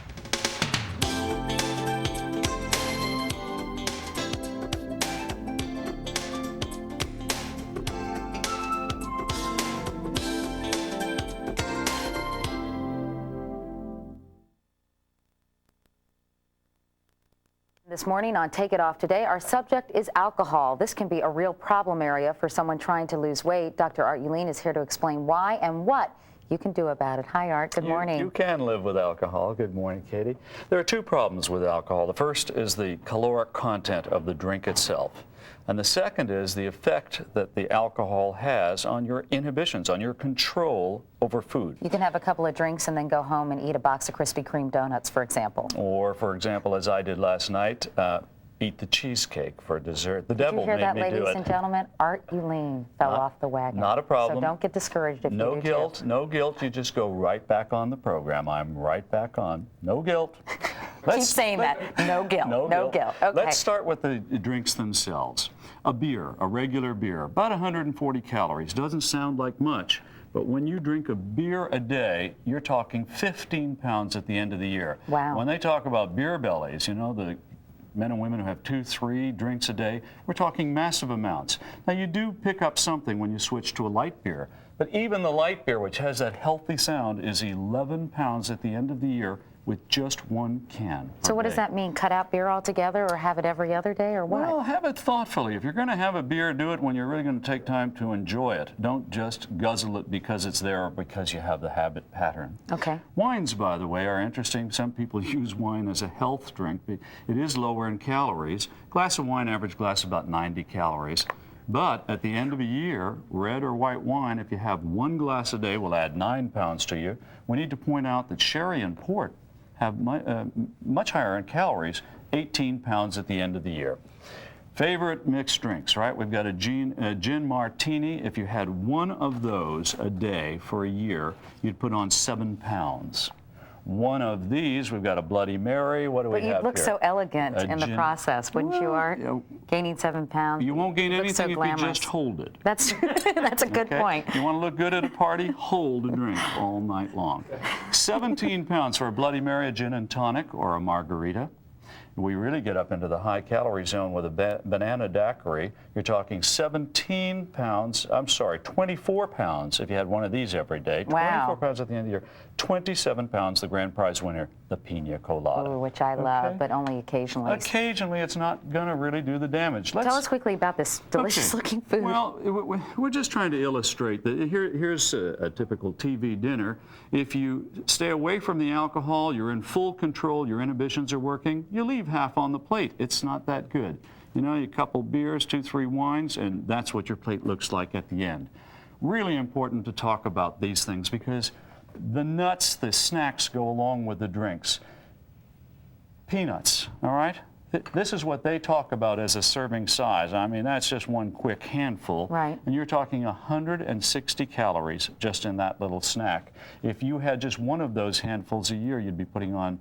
This morning on Take It Off Today, our subject is alcohol. This can be a real problem area for someone trying to lose weight. Dr. Art Ulene is here to explain why and what you can do about it. Hi, Art. Good morning. You can live with alcohol. Good morning, Katie. There are 2 problems with alcohol. The first is the caloric content of the drink itself. And the second is the effect that the alcohol has on your inhibitions, on your control over food. You can have a couple of drinks and then go home and eat a box of Krispy Kreme donuts, for example. Or, for example, as I did last night, eat the cheesecake for dessert. The devil made me do it. Did you hear that, ladies and gentlemen? Art Ulene fell off the wagon. Not a problem. So don't get discouraged if you do guilt, too. no guilt. You just go right back on the program. I'm right back on. No guilt. Keep saying that. No guilt. No guilt. Okay. Let's start with the drinks themselves. A beer, a regular beer, about 140 calories. Doesn't sound like much, but when you drink a beer a day, you're talking 15 pounds at the end of the year. Wow. When they talk about beer bellies, you know, the men and women who have 2, 3 drinks a day. We're talking massive amounts. Now, you do pick up something when you switch to a light beer, but even the light beer, which has that healthy sound, is 11 pounds at the end of the year with just 1 can. So what does that mean? Cut out beer altogether, or have it every other day, or what? Well, have it thoughtfully. If you're going to have a beer, do it when you're really going to take time to enjoy it. Don't just guzzle it because it's there or because you have the habit pattern. Okay. Wines, by the way, are interesting. Some people use wine as a health drink. It is lower in calories. Glass of wine, average glass, about 90 calories. But at the end of a year, red or white wine, if you have 1 glass a day, will add 9 pounds to you. We need to point out that sherry and port have much higher in calories, 18 pounds at the end of the year. Favorite mixed drinks, right? We've got a gin martini. If you had 1 of those a day for a year, you'd put on 7 pounds. 1 of these, we've got a Bloody Mary. What do we have here? But you look so elegant in the process, wouldn't you, Art? Gaining 7 pounds. You won't gain anything if you just hold it. That's a good point. You want to look good at a party? Hold a drink all night long. 17 pounds for a Bloody Mary, a gin and tonic, or a margarita. We really get up into the high calorie zone with a banana daiquiri. You're talking 17 pounds, I'm sorry, 24 pounds if you had 1 of these every day. Wow. 24 pounds at the end of the year. 27 pounds, the grand prize winner, the pina colada. Ooh, which I love, but only occasionally. Occasionally, it's not going to really do the damage. Tell us quickly about this delicious looking food. Well, we're just trying to illustrate that. Here's a typical TV dinner. If you stay away from the alcohol, you're in full control, your inhibitions are working, you leave half on the plate. It's not that good. You know, a couple beers, 2, 3 wines, and that's what your plate looks like at the end. Really important to talk about these things because the nuts, the snacks go along with the drinks. Peanuts, all right? This is what they talk about as a serving size. I mean, that's just 1 quick handful. Right. And you're talking 160 calories just in that little snack. If you had just 1 of those handfuls a year, you'd be putting on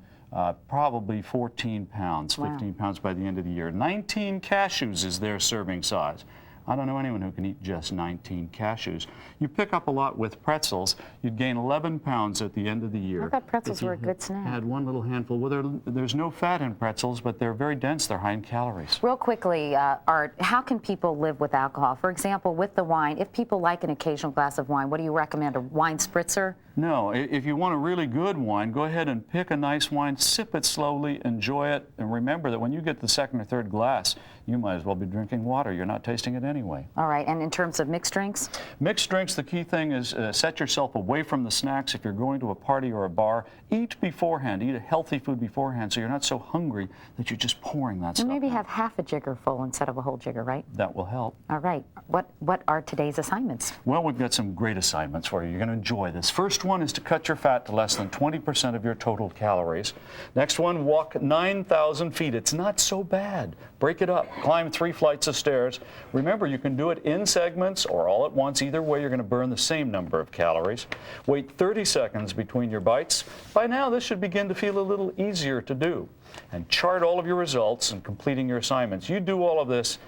probably 14 pounds, 15 pounds by the end of the year. 19 cashews is their serving size. I don't know anyone who can eat just 19 cashews. You pick up a lot with pretzels, you'd gain 11 pounds at the end of the year. I thought pretzels were a good snack. Had 1 little handful. Well, there's no fat in pretzels, but they're very dense. They're high in calories. Real quickly, Art, how can people live with alcohol? For example, with the wine, if people like an occasional glass of wine, what do you recommend, a wine spritzer? No, if you want a really good wine, go ahead and pick a nice wine, sip it slowly, enjoy it, and remember that when you get the 2nd or 3rd glass, you might as well be drinking water. You're not tasting it anyway. All right, and in terms of mixed drinks? Mixed drinks, the key thing is set yourself away from the snacks. If you're going to a party or a bar, eat beforehand. Eat a healthy food beforehand so you're not so hungry that you're just pouring that stuff. Maybe have half a jigger full instead of a whole jigger, right? That will help. All right. What are today's assignments? Well, we've got some great assignments for you. You're going to enjoy this. First one is to cut your fat to less than 20% of your total calories. Next one, walk 9,000 feet. It's not so bad. Break it up. Climb 3 flights of stairs. Remember, you can do it in segments or all at once. Either way, you're going to burn the same number of calories. Wait 30 seconds between your bites. By now, this should begin to feel a little easier to do. And chart all of your results and completing your assignments. You do all of this,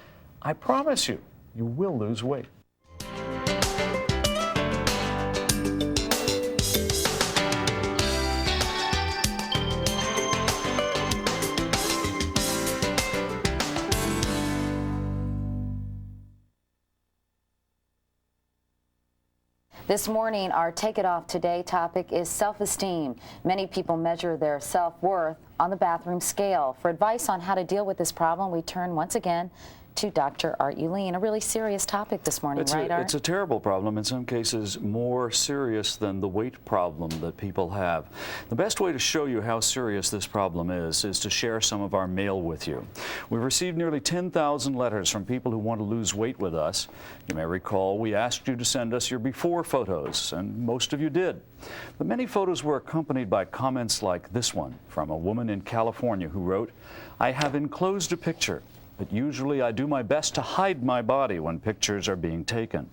I promise you, you will lose weight. This morning, our Take It Off Today topic is self-esteem. Many people measure their self-worth on the bathroom scale. For advice on how to deal with this problem, we turn once again to Dr. Art Ulene. A really serious topic this morning, right, Art? It's a terrible problem, in some cases more serious than the weight problem that people have. The best way to show you how serious this problem is to share some of our mail with you. We've received nearly 10,000 letters from people who want to lose weight with us. You may recall we asked you to send us your before photos, and most of you did. But many photos were accompanied by comments like this one from a woman in California who wrote, "I have enclosed a picture, but usually I do my best to hide my body when pictures are being taken."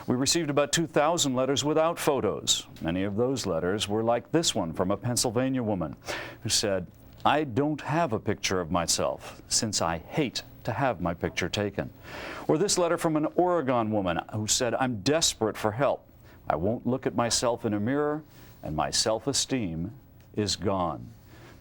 We received about 2,000 letters without photos. Many of those letters were like this one from a Pennsylvania woman who said, "I don't have a picture of myself since I hate to have my picture taken." Or this letter from an Oregon woman who said, "I'm desperate for help. I won't look at myself in a mirror and my self-esteem is gone."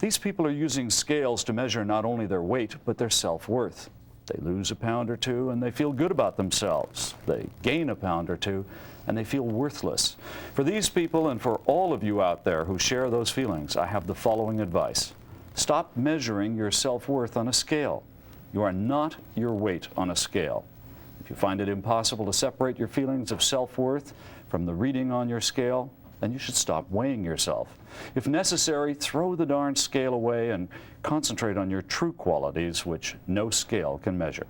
These people are using scales to measure not only their weight, but their self-worth. They lose a pound or two and they feel good about themselves. They gain a pound or two and they feel worthless. For these people and for all of you out there who share those feelings, I have the following advice. Stop measuring your self-worth on a scale. You are not your weight on a scale. If you find it impossible to separate your feelings of self-worth from the reading on your scale, then you should stop weighing yourself. If necessary, throw the darn scale away and concentrate on your true qualities, which no scale can measure.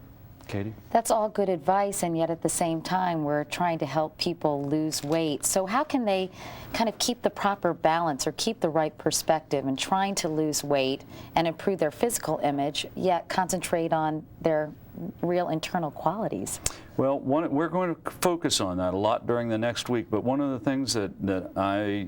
Katie? That's all good advice, and yet at the same time, we're trying to help people lose weight. So how can they kind of keep the proper balance or keep the right perspective in trying to lose weight and improve their physical image, yet concentrate on their real internal qualities? Well, we're going to focus on that a lot during the next week, but one of the things that I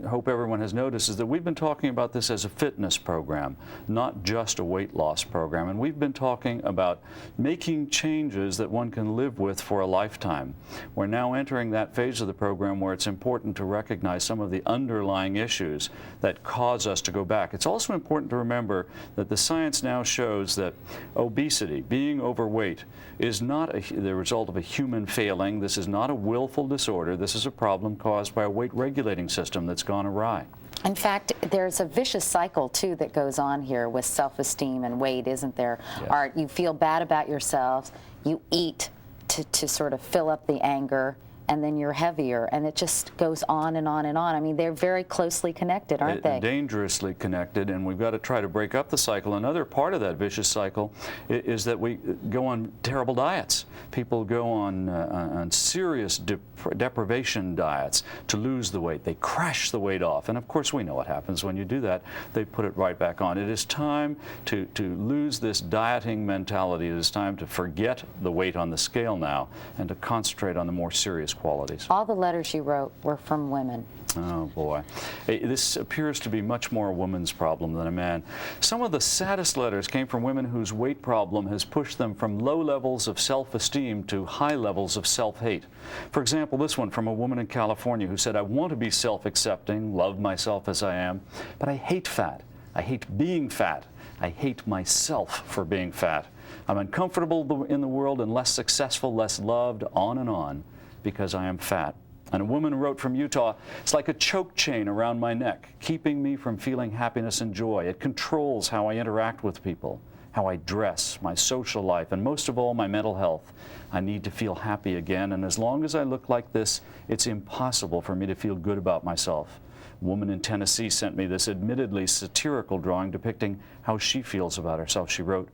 hope everyone has noticed is that we've been talking about this as a fitness program, not just a weight loss program. And we've been talking about making changes that one can live with for a lifetime. We're now entering that phase of the program where it's important to recognize some of the underlying issues that cause us to go back. It's also important to remember that the science now shows that obesity, being overweight, is not the result of a human failing. This is not a willful disorder. This is a problem caused by a weight regulating system that's gone awry. In fact, there's a vicious cycle, too, that goes on here with self-esteem and weight, isn't there? Yes. Art, you feel bad about yourselves, you eat to sort of fill up the anger, and then you're heavier, and it just goes on and on and on. I mean, they're very closely connected, aren't they? Dangerously connected, and we've got to try to break up the cycle. Another part of that vicious cycle is that we go on terrible diets. People go on serious deprivation diets to lose the weight. They crash the weight off, and of course we know what happens when you do that. They put it right back on. It is time to lose this dieting mentality. It is time to forget the weight on the scale now and to concentrate on the more serious qualities. All the letters you wrote were from women. Oh boy. This appears to be much more a woman's problem than a man. Some of the saddest letters came from women whose weight problem has pushed them from low levels of self-esteem to high levels of self-hate. For example, this one from a woman in California who said, I want to be self-accepting, love myself as I am, but I hate fat. I hate being fat. I hate myself for being fat. I'm uncomfortable in the world and less successful, less loved, on and on, because I am fat. And a woman wrote from Utah, it's like a choke chain around my neck, keeping me from feeling happiness and joy. It controls how I interact with people, how I dress, my social life, and most of all, my mental health. I need to feel happy again, and as long as I look like this, it's impossible for me to feel good about myself. A woman in Tennessee sent me this admittedly satirical drawing depicting how she feels about herself. She wrote,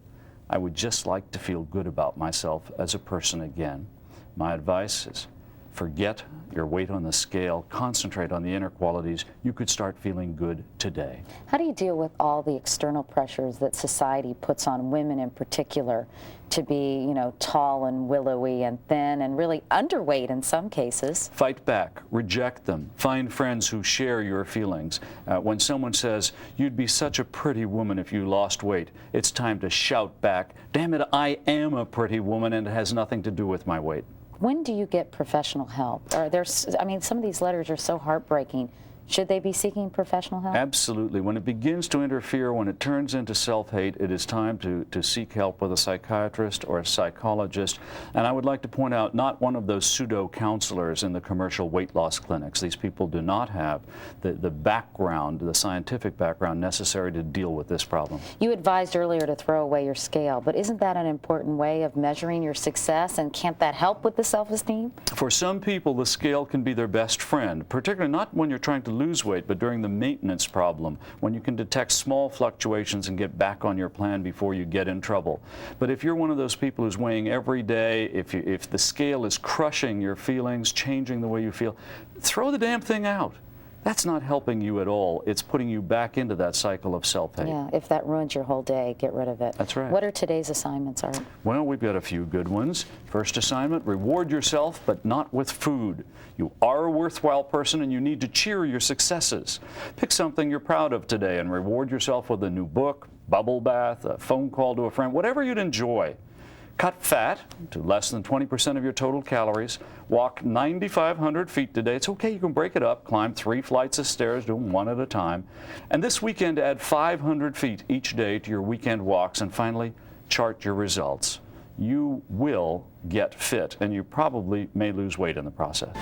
I would just like to feel good about myself as a person again. My advice is, forget your weight on the scale, concentrate on the inner qualities. You could start feeling good today. How do you deal with all the external pressures that society puts on women in particular to be, you know, tall and willowy and thin and really underweight in some cases? Fight back, reject them, find friends who share your feelings. When someone says, you'd be such a pretty woman if you lost weight, it's time to shout back, damn it, I am a pretty woman and it has nothing to do with my weight. When do you get professional help? I mean, some of these letters are so heartbreaking. Should they be seeking professional help? Absolutely. When it begins to interfere, when it turns into self-hate, it is time to seek help with a psychiatrist or a psychologist. And I would like to point out, not one of those pseudo-counselors in the commercial weight loss clinics. These people do not have the background, the scientific background necessary to deal with this problem. You advised earlier to throw away your scale, but isn't that an important way of measuring your success, and can't that help with the self-esteem? For some people, the scale can be their best friend, particularly not when you're trying to lose weight, but during the maintenance problem, when you can detect small fluctuations and get back on your plan before you get in trouble. But if you're one of those people who's weighing every day, if the scale is crushing your feelings, changing the way you feel, throw the damn thing out. That's not helping you at all. It's putting you back into that cycle of self-hate. Yeah, if that ruins your whole day, get rid of it. That's right. What are today's assignments, Art? Well, we've got a few good ones. First assignment, reward yourself, but not with food. You are a worthwhile person and you need to cheer your successes. Pick something you're proud of today and reward yourself with a new book, bubble bath, a phone call to a friend, whatever you'd enjoy. Cut fat to less than 20% of your total calories. Walk 9,500 feet today. It's okay, you can break it up. Climb 3 flights of stairs, do them one at a time. And this weekend, add 500 feet each day to your weekend walks. And finally, chart your results. You will get fit, and you probably may lose weight in the process.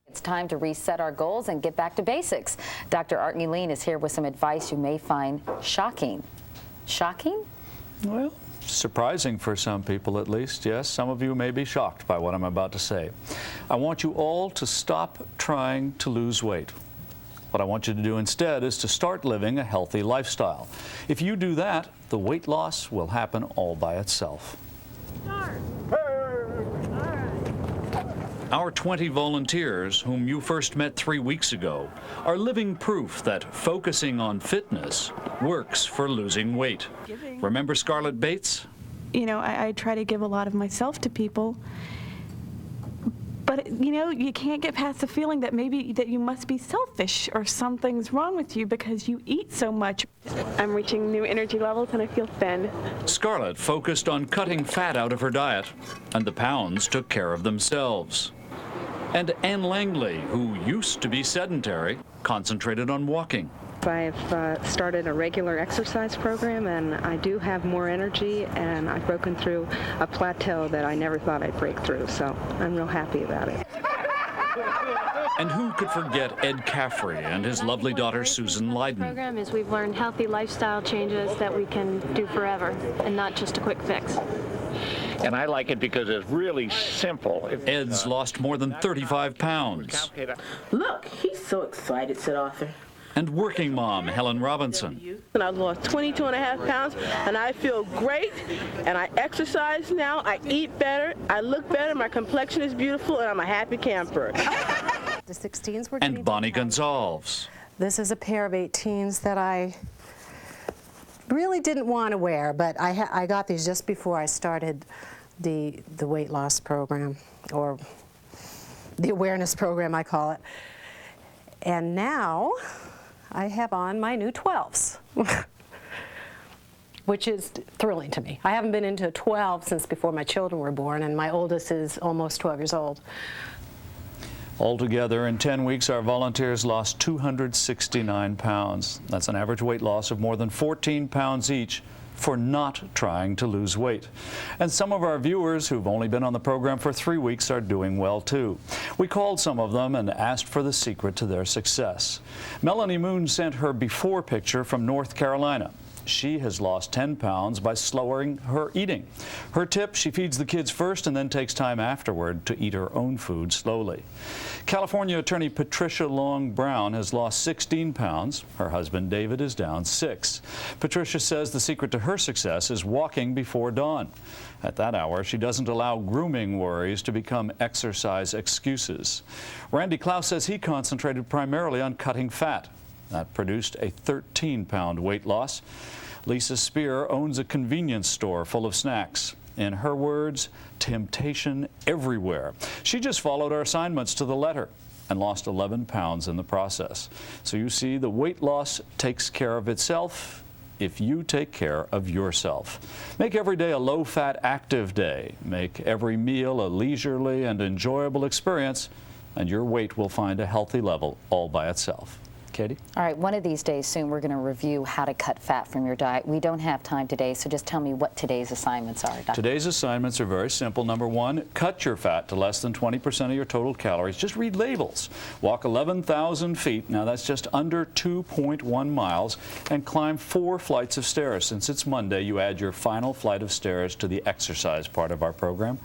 It's time to reset our goals and get back to basics. Dr. Art Ulene is here with some advice you may find shocking. Shocking? Well, surprising for some people at least, yes. Some of you may be shocked by what I'm about to say. I want you all to stop trying to lose weight. What I want you to do instead is to start living a healthy lifestyle. If you do that, the weight loss will happen all by itself. Our 20 volunteers, whom you first met 3 weeks ago, are living proof that focusing on fitness works for losing weight. Remember Scarlett Bates? You know, I try to give a lot of myself to people, but you know, you can't get past the feeling that maybe that you must be selfish or something's wrong with you because you eat so much. I'm reaching new energy levels and I feel thin. Scarlett focused on cutting fat out of her diet, and the pounds took care of themselves. And Ann Langley, who used to be sedentary, concentrated on walking. I've started a regular exercise program, and I do have more energy, and I've broken through a plateau that I never thought I'd break through, so I'm real happy about it. And who could forget Ed Caffrey and his lovely daughter Susan Lydon? Program is we've learned healthy lifestyle changes that we can do forever and not just a quick fix. And I like it because it's really simple. Ed's lost more than 35 pounds. Look, he's so excited, said Arthur. And working mom Helen Robinson. And I've lost 22.5 pounds, and I feel great, and I exercise now, I eat better, I look better, my complexion is beautiful, and I'm a happy camper. The 16s were And Bonnie Gonzalez. This is a pair of 18s that I really didn't want to wear, but I got these just before I started the weight loss program, or the awareness program, I call it. And now I have on my new 12s, which is thrilling to me. I haven't been into a 12 since before my children were born, and my oldest is almost 12 years old. Altogether, in 10 weeks, our volunteers lost 269 pounds. That's an average weight loss of more than 14 pounds each for not trying to lose weight. And some of our viewers who've only been on the program for 3 weeks are doing well too. We called some of them and asked for the secret to their success. Melanie Moon sent her before picture from North Carolina. She has lost 10 pounds by slowing her eating. Her tip, she feeds the kids first and then takes time afterward to eat her own food slowly. California attorney Patricia Long Brown has lost 16 pounds. Her husband David is down 6. Patricia says the secret to her success is walking before dawn. At that hour, she doesn't allow grooming worries to become exercise excuses. Randy Klaus says he concentrated primarily on cutting fat. That produced a 13-pound weight loss. Lisa Spear owns a convenience store full of snacks. In her words, temptation everywhere. She just followed our assignments to the letter and lost 11 pounds in the process. So you see, the weight loss takes care of itself if you take care of yourself. Make every day a low-fat, active day. Make every meal a leisurely and enjoyable experience, and your weight will find a healthy level all by itself. Katie? All right, one of these days soon we're going to review how to cut fat from your diet. We don't have time today, so just tell me what today's assignments are, Dr. Today's assignments are very simple. Number 1, cut your fat to less than 20% of your total calories. Just read labels. Walk 11,000 feet, now that's just under 2.1 miles, and climb 4 flights of stairs. Since it's Monday, you add your final flight of stairs to the exercise part of our program.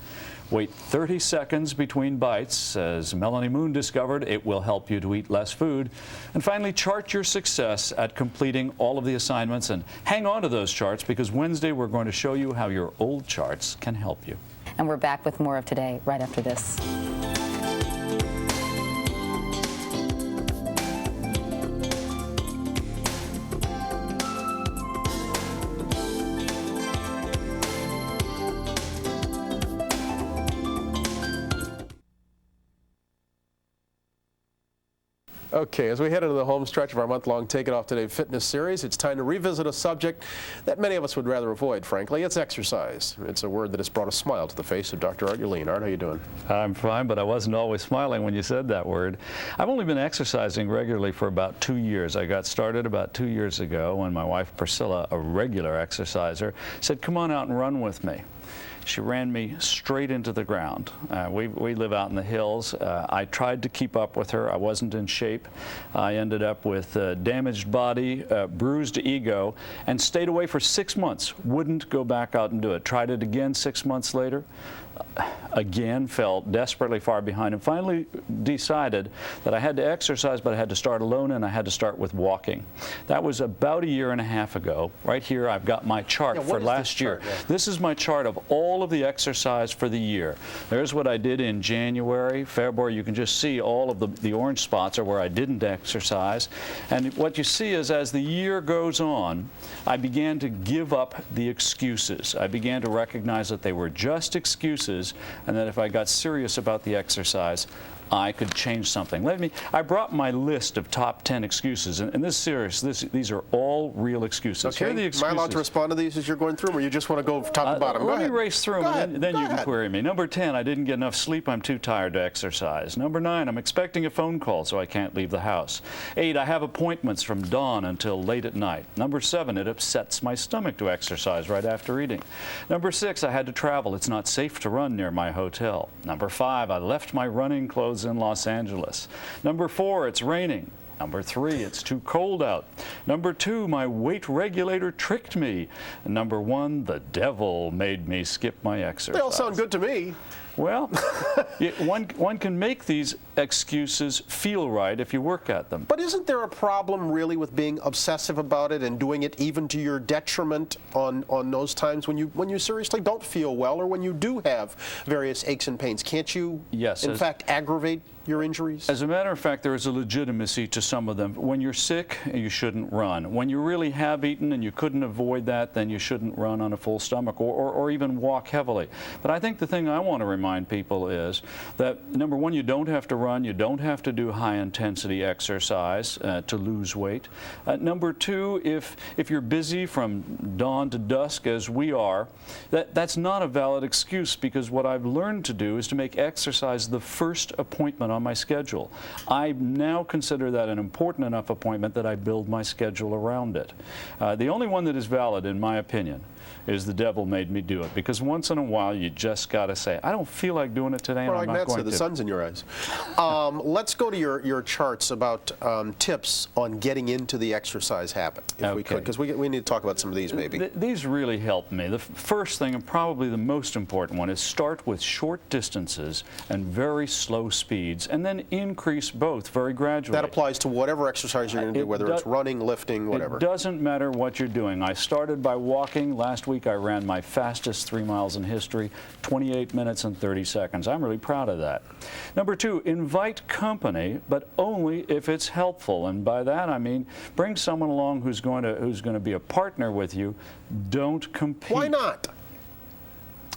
Wait 30 seconds between bites. As Melanie Moon discovered, it will help you to eat less food. And finally, chart your success at completing all of the assignments, and hang on to those charts, because Wednesday we're going to show you how your old charts can help you. And we're back with more of Today right after this. Okay, as we head into the home stretch of our month-long Take It Off Today fitness series, it's time to revisit a subject that many of us would rather avoid, frankly. It's exercise. It's a word that has brought a smile to the face of Dr. Art Ulene. Art, how you doing? I'm fine, but I wasn't always smiling when you said that word. I've only been exercising regularly for about 2 years. I got started about 2 years ago when my wife Priscilla, a regular exerciser, said, "Come on out and run with me." She ran me straight into the ground. We live out in the hills. I tried to keep up with her. I wasn't in shape. I ended up with a damaged body, bruised ego, and stayed away for 6 months. Wouldn't go back out and do it. Tried it again 6 months later. Again, fell desperately far behind, and finally decided that I had to exercise, but I had to start alone, and I had to start with walking. That was about 1.5 years ago. Right here, I've got my chart for last year. This is my chart of all of the exercise for the year. There's what I did in January, February. You can just see all of the orange spots are where I didn't exercise. And what you see is as the year goes on, I began to give up the excuses. I began to recognize that they were just excuses, and that if I got serious about the exercise, I could change something. I brought my list of top 10 excuses, and this series, these are all real excuses. Okay, Here are the excuses. am I allowed to respond to these as you're going through them, or you just want to go top to bottom? Let me race through them, and then you can query me. Number 10, I didn't get enough sleep. I'm too tired to exercise. Number 9, I'm expecting a phone call, so I can't leave the house. 8, I have appointments from dawn until late at night. Number 7, it upsets my stomach to exercise right after eating. Number 6, I had to travel. It's not safe to run near my hotel. Number 5, I left my running clothes in Los Angeles. Number 4, it's raining. Number 3, it's too cold out. Number 2, my weight regulator tricked me. And number 1, the devil made me skip my exercise. They all sound good to me. Well, one can make these excuses feel right if you work at them. But isn't there a problem really with being obsessive about it and doing it even to your detriment on those times when you seriously don't feel well, or when you do have various aches and pains? Can't you, in fact, aggravate your injuries? As a matter of fact, there is a legitimacy to some of them. When you're sick, you shouldn't run. When you really have eaten and you couldn't avoid that, then you shouldn't run on a full stomach or even walk heavily. But I think the thing I want to remind people is that, number 1, you don't have to run, you don't have to do high-intensity exercise to lose weight. Number 2, if you're busy from dawn to dusk, as we are, that's not a valid excuse, because what I've learned to do is to make exercise the first appointment on my schedule. I now consider that an important enough appointment that I build my schedule around it. The only one that is valid, in my opinion, is the devil made me do it, because once in a while you just got to say, I don't feel like doing it today, and I'm not going to. The sun's in your eyes. Let's go to your charts about tips on getting into the exercise habit, if we could, because we need to talk about some of these maybe. These really help me. The first thing, and probably the most important one, is start with short distances and very slow speeds, and then increase both very gradually. That applies to whatever exercise you're going to do, whether it's running, lifting, whatever. It doesn't matter what you're doing. I started by walking. Last week I ran my fastest 3 miles in history, 28 minutes and 30 seconds. I'm really proud of that. Number 2, invite company, but only if it's helpful. And by that I mean bring someone along who's going to be a partner with you. Don't compete. Why not?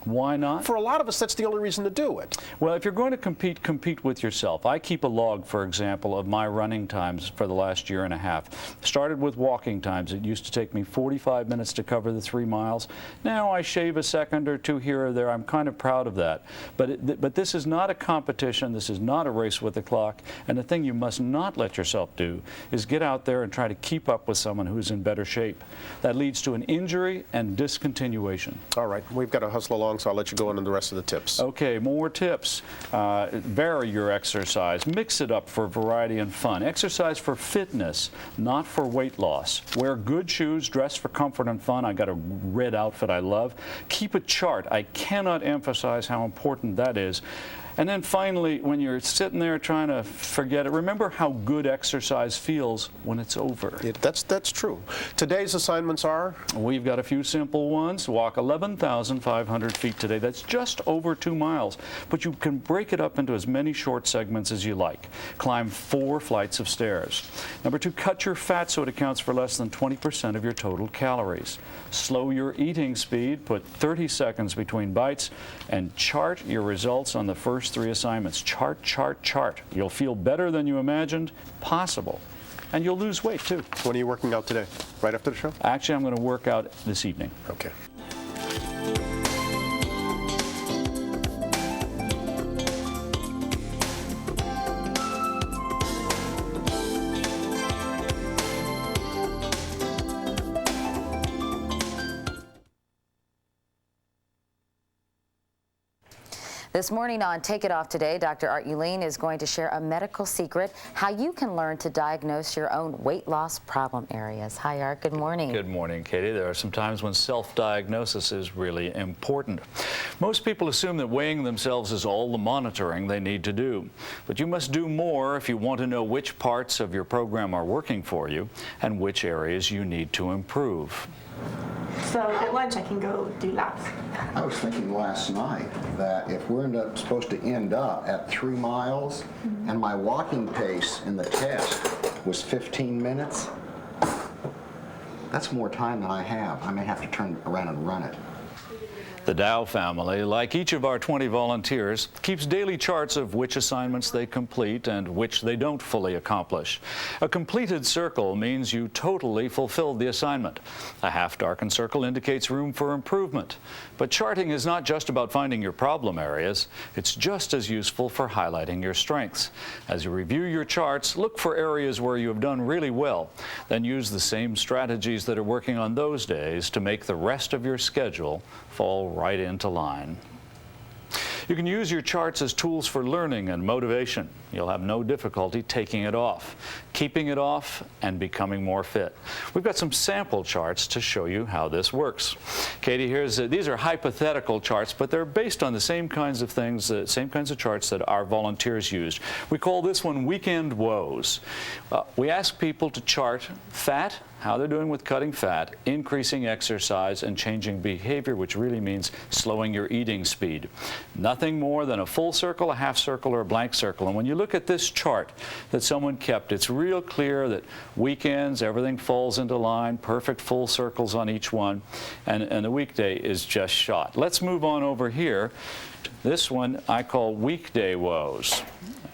Why not? For a lot of us, that's the only reason to do it. Well, if you're going to compete, compete with yourself. I keep a log, for example, of my running times for the last 1.5 years. Started with walking times. It used to take me 45 minutes to cover the 3 miles. Now I shave a second or two here or there. I'm kind of proud of that. But this is not a competition. This is not a race with the clock. And the thing you must not let yourself do is get out there and try to keep up with someone who's in better shape. That leads to an injury and discontinuation. All right, we've got to hustle along, so I'll let you go on the rest of the tips. Okay, more tips. Vary your exercise. Mix it up for variety and fun. Exercise for fitness, not for weight loss. Wear good shoes, dress for comfort and fun. I got a red outfit I love. Keep a chart. I cannot emphasize how important that is. And then finally, when you're sitting there trying to forget it, remember how good exercise feels when it's over. That's true. Today's assignments are? We've got a few simple ones. Walk 11,500 feet today. That's just over 2 miles. But you can break it up into as many short segments as you like. Climb 4 flights of stairs. Number 2, cut your fat so it accounts for less than 20% of your total calories. Slow your eating speed. Put 30 seconds between bites and chart your results on the first first 3 assignments. Chart, chart, chart. You'll feel better than you imagined possible. And you'll lose weight, too. When are you working out today? Right after the show? Actually, I'm going to work out this evening. Okay. This morning on Take It Off Today, Dr. Ulene is going to share a medical secret, how you can learn to diagnose your own weight loss problem areas. Hi, Art. Good morning. Good morning, Katie. There are some times when self-diagnosis is really important. Most people assume that weighing themselves is all the monitoring they need to do. But you must do more if you want to know which parts of your program are working for you and which areas you need to improve. So at lunch I can go do laps. I was thinking last night that if we're supposed to end up at 3 miles and my walking pace in the test was 15 minutes, that's more time than I have. I may have to turn around and run it. The Dow family, like each of our 20 volunteers, keeps daily charts of which assignments they complete and which they don't fully accomplish. A completed circle means you totally fulfilled the assignment. A half-darkened circle indicates room for improvement. But charting is not just about finding your problem areas. It's just as useful for highlighting your strengths. As you review your charts, look for areas where you have done really well. Then use the same strategies that are working on those days to make the rest of your schedule fall right into line. You can use your charts as tools for learning and motivation. You'll have no difficulty taking it off, keeping it off, and becoming more fit. We've got some sample charts to show you how this works. Katie, these are hypothetical charts, but they're based on the same kinds of things, same kinds of charts that our volunteers used. We call this one Weekend Woes. We ask people to chart fat, how they're doing with cutting fat, increasing exercise, and changing behavior, which really means slowing your eating speed. Nothing more than a full circle, a half circle, or a blank circle. And when you look at this chart that someone kept, it's real clear that weekends, everything falls into line, perfect full circles on each one, and the weekday is just shot. Let's move on over here. This one I call Weekday Woes.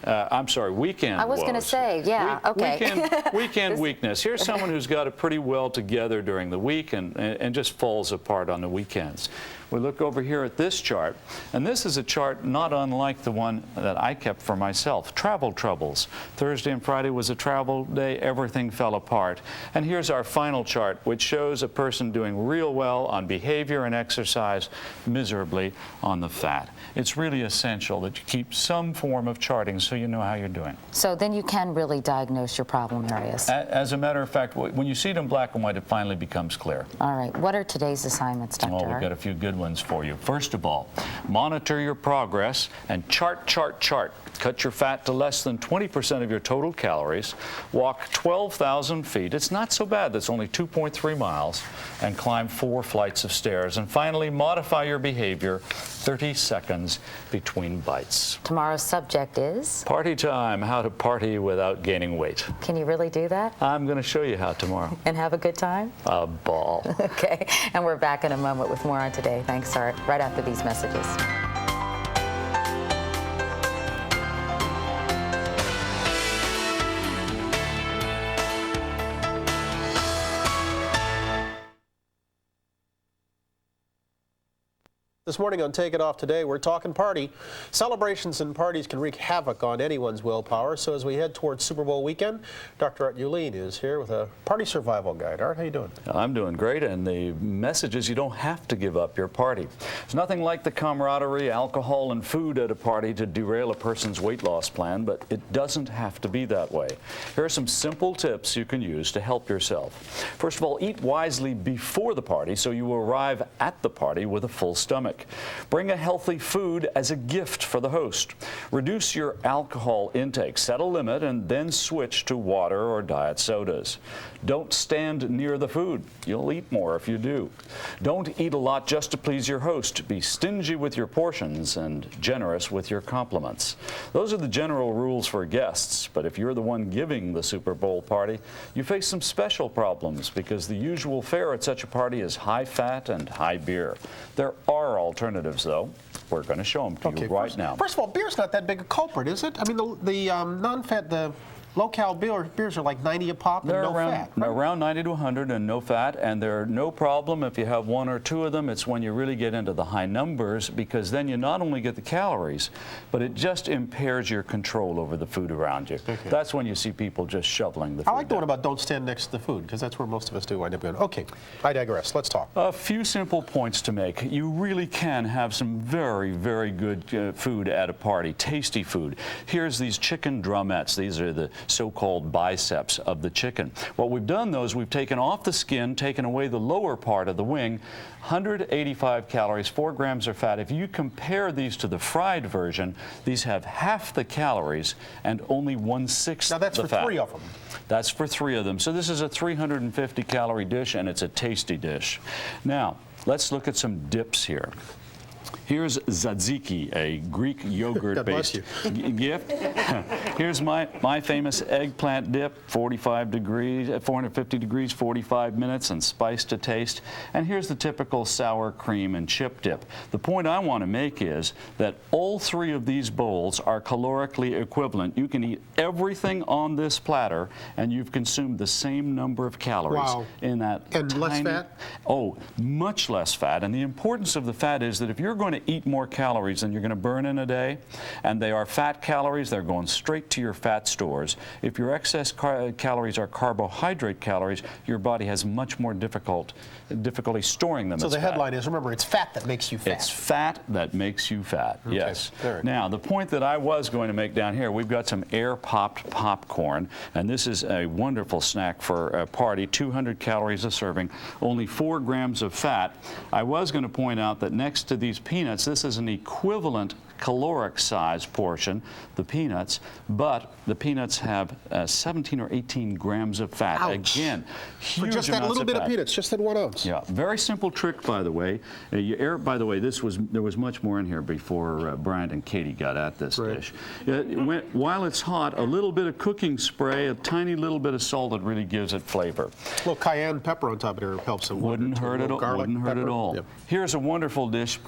I'm sorry, Weekend Woes. I was going to say, yeah, okay. Weekend weakness. Here's someone who's got it pretty well together during the week and just falls apart on the weekends. We look over here at this chart, and this is a chart not unlike the one that I kept for myself. Travel troubles. Thursday and Friday was a travel day. Everything fell apart. And here's our final chart, which shows a person doing real well on behavior and exercise, miserably on the fat. It's really essential that you keep some form of charting so you know how you're doing. So then you can really diagnose your problem areas. As a matter of fact, when you see it in black and white, it finally becomes clear. All right. What are today's assignments, Dr. Well, we've got a few good ones for you. First of all, monitor your progress and chart. Cut your fat to less than 20% of your total calories. Walk 12,000 feet. It's not so bad. That's only 2.3 miles. And climb 4 flights of stairs. And finally, modify your behavior 30 seconds between bites. Tomorrow's subject is? Party time, how to party without gaining weight. Can you really do that? I'm going to show you how tomorrow. And have a good time? A ball. Okay, and we're back in a moment with more on Today. Thanks, Art. Right after these messages. This morning on Take It Off Today, we're talking party. Celebrations and parties can wreak havoc on anyone's willpower. So as we head towards Super Bowl weekend, Dr. Art Ulene is here with a party survival guide. Art, how you doing? I'm doing great, and the message is you don't have to give up your party. There's nothing like the camaraderie, alcohol, and food at a party to derail a person's weight loss plan, but it doesn't have to be that way. Here are some simple tips you can use to help yourself. First of all, eat wisely before the party so you arrive at the party with a full stomach. Bring a healthy food as a gift for the host. Reduce your alcohol intake. Set a limit and then switch to water or diet sodas. Don't stand near the food. You'll eat more if you do. Don't eat a lot just to please your host. Be stingy with your portions and generous with your compliments. Those are the general rules for guests, but if you're the one giving the Super Bowl party, you face some special problems because the usual fare at such a party is high fat and high beer. There are alternatives, though. We're going to show them to you right now. First of all, beer's not that big a culprit, is it? I mean, the non-fat, the low-cal beers are like 90 a pop and no fat. They're around 90 to 100 and no fat, and they're no problem if you have one or two of them. It's when you really get into the high numbers, because then you not only get the calories, but it just impairs your control over the food around you. Okay. That's when you see people just shoveling the food. I like the one about don't stand next to the food, because that's where most of us do wind up going. Okay, I digress. Let's talk. A few simple points to make. You really can have some very, very good food at a party, tasty food. Here's these chicken drumettes. These are the so-called biceps of the chicken. What we've done, though, is we've taken off the skin, taken away the lower part of the wing, 185 calories, 4 grams of fat. If you compare these to the fried version, these have half the calories and only 1/6 Now that's the for fat. 3 of them. That's for 3 of them. So this is a 350 calorie dish, and it's a tasty dish. Now, let's look at some dips here. Here's tzatziki, a Greek yogurt-based gift. Here's my famous eggplant dip, 45 degrees, 450 degrees, 45 minutes, and spice to taste. And here's the typical sour cream and chip dip. The point I want to make is that all 3 of these bowls are calorically equivalent. You can eat everything on this platter, and you've consumed the same number of calories in that. And less fat? Oh, much less fat. And the importance of the fat is that if you're going to eat more calories than you're going to burn in a day, and they are fat calories, they're going straight to your fat stores. If your excess calories are carbohydrate calories, your body has much more difficulty storing them. So as the fat. headline is, remember, it's fat that makes you fat. It's fat that makes you fat, Okay. yes. Right. Now, the point that I was going to make down here, we've got some air-popped popcorn, and this is a wonderful snack for a party, 200 calories a serving, only 4 grams of fat. I was going to point out that next to these peanuts, this is an equivalent caloric size portion, the peanuts, but the peanuts have 17 or 18 grams of fat. Ouch. Again, huge For just that amounts little of bit fat. of peanuts, just that 1 ounce. Yeah, very simple trick, by the way. By the way, there was much more in here before Brian and Katie got at this dish. While it's hot, a little bit of cooking spray, a tiny little bit of salt that really gives it flavor. A little cayenne pepper on top of it helps it. Wouldn't hurt at all. Wouldn't hurt at all. Yep. Here's a wonderful dish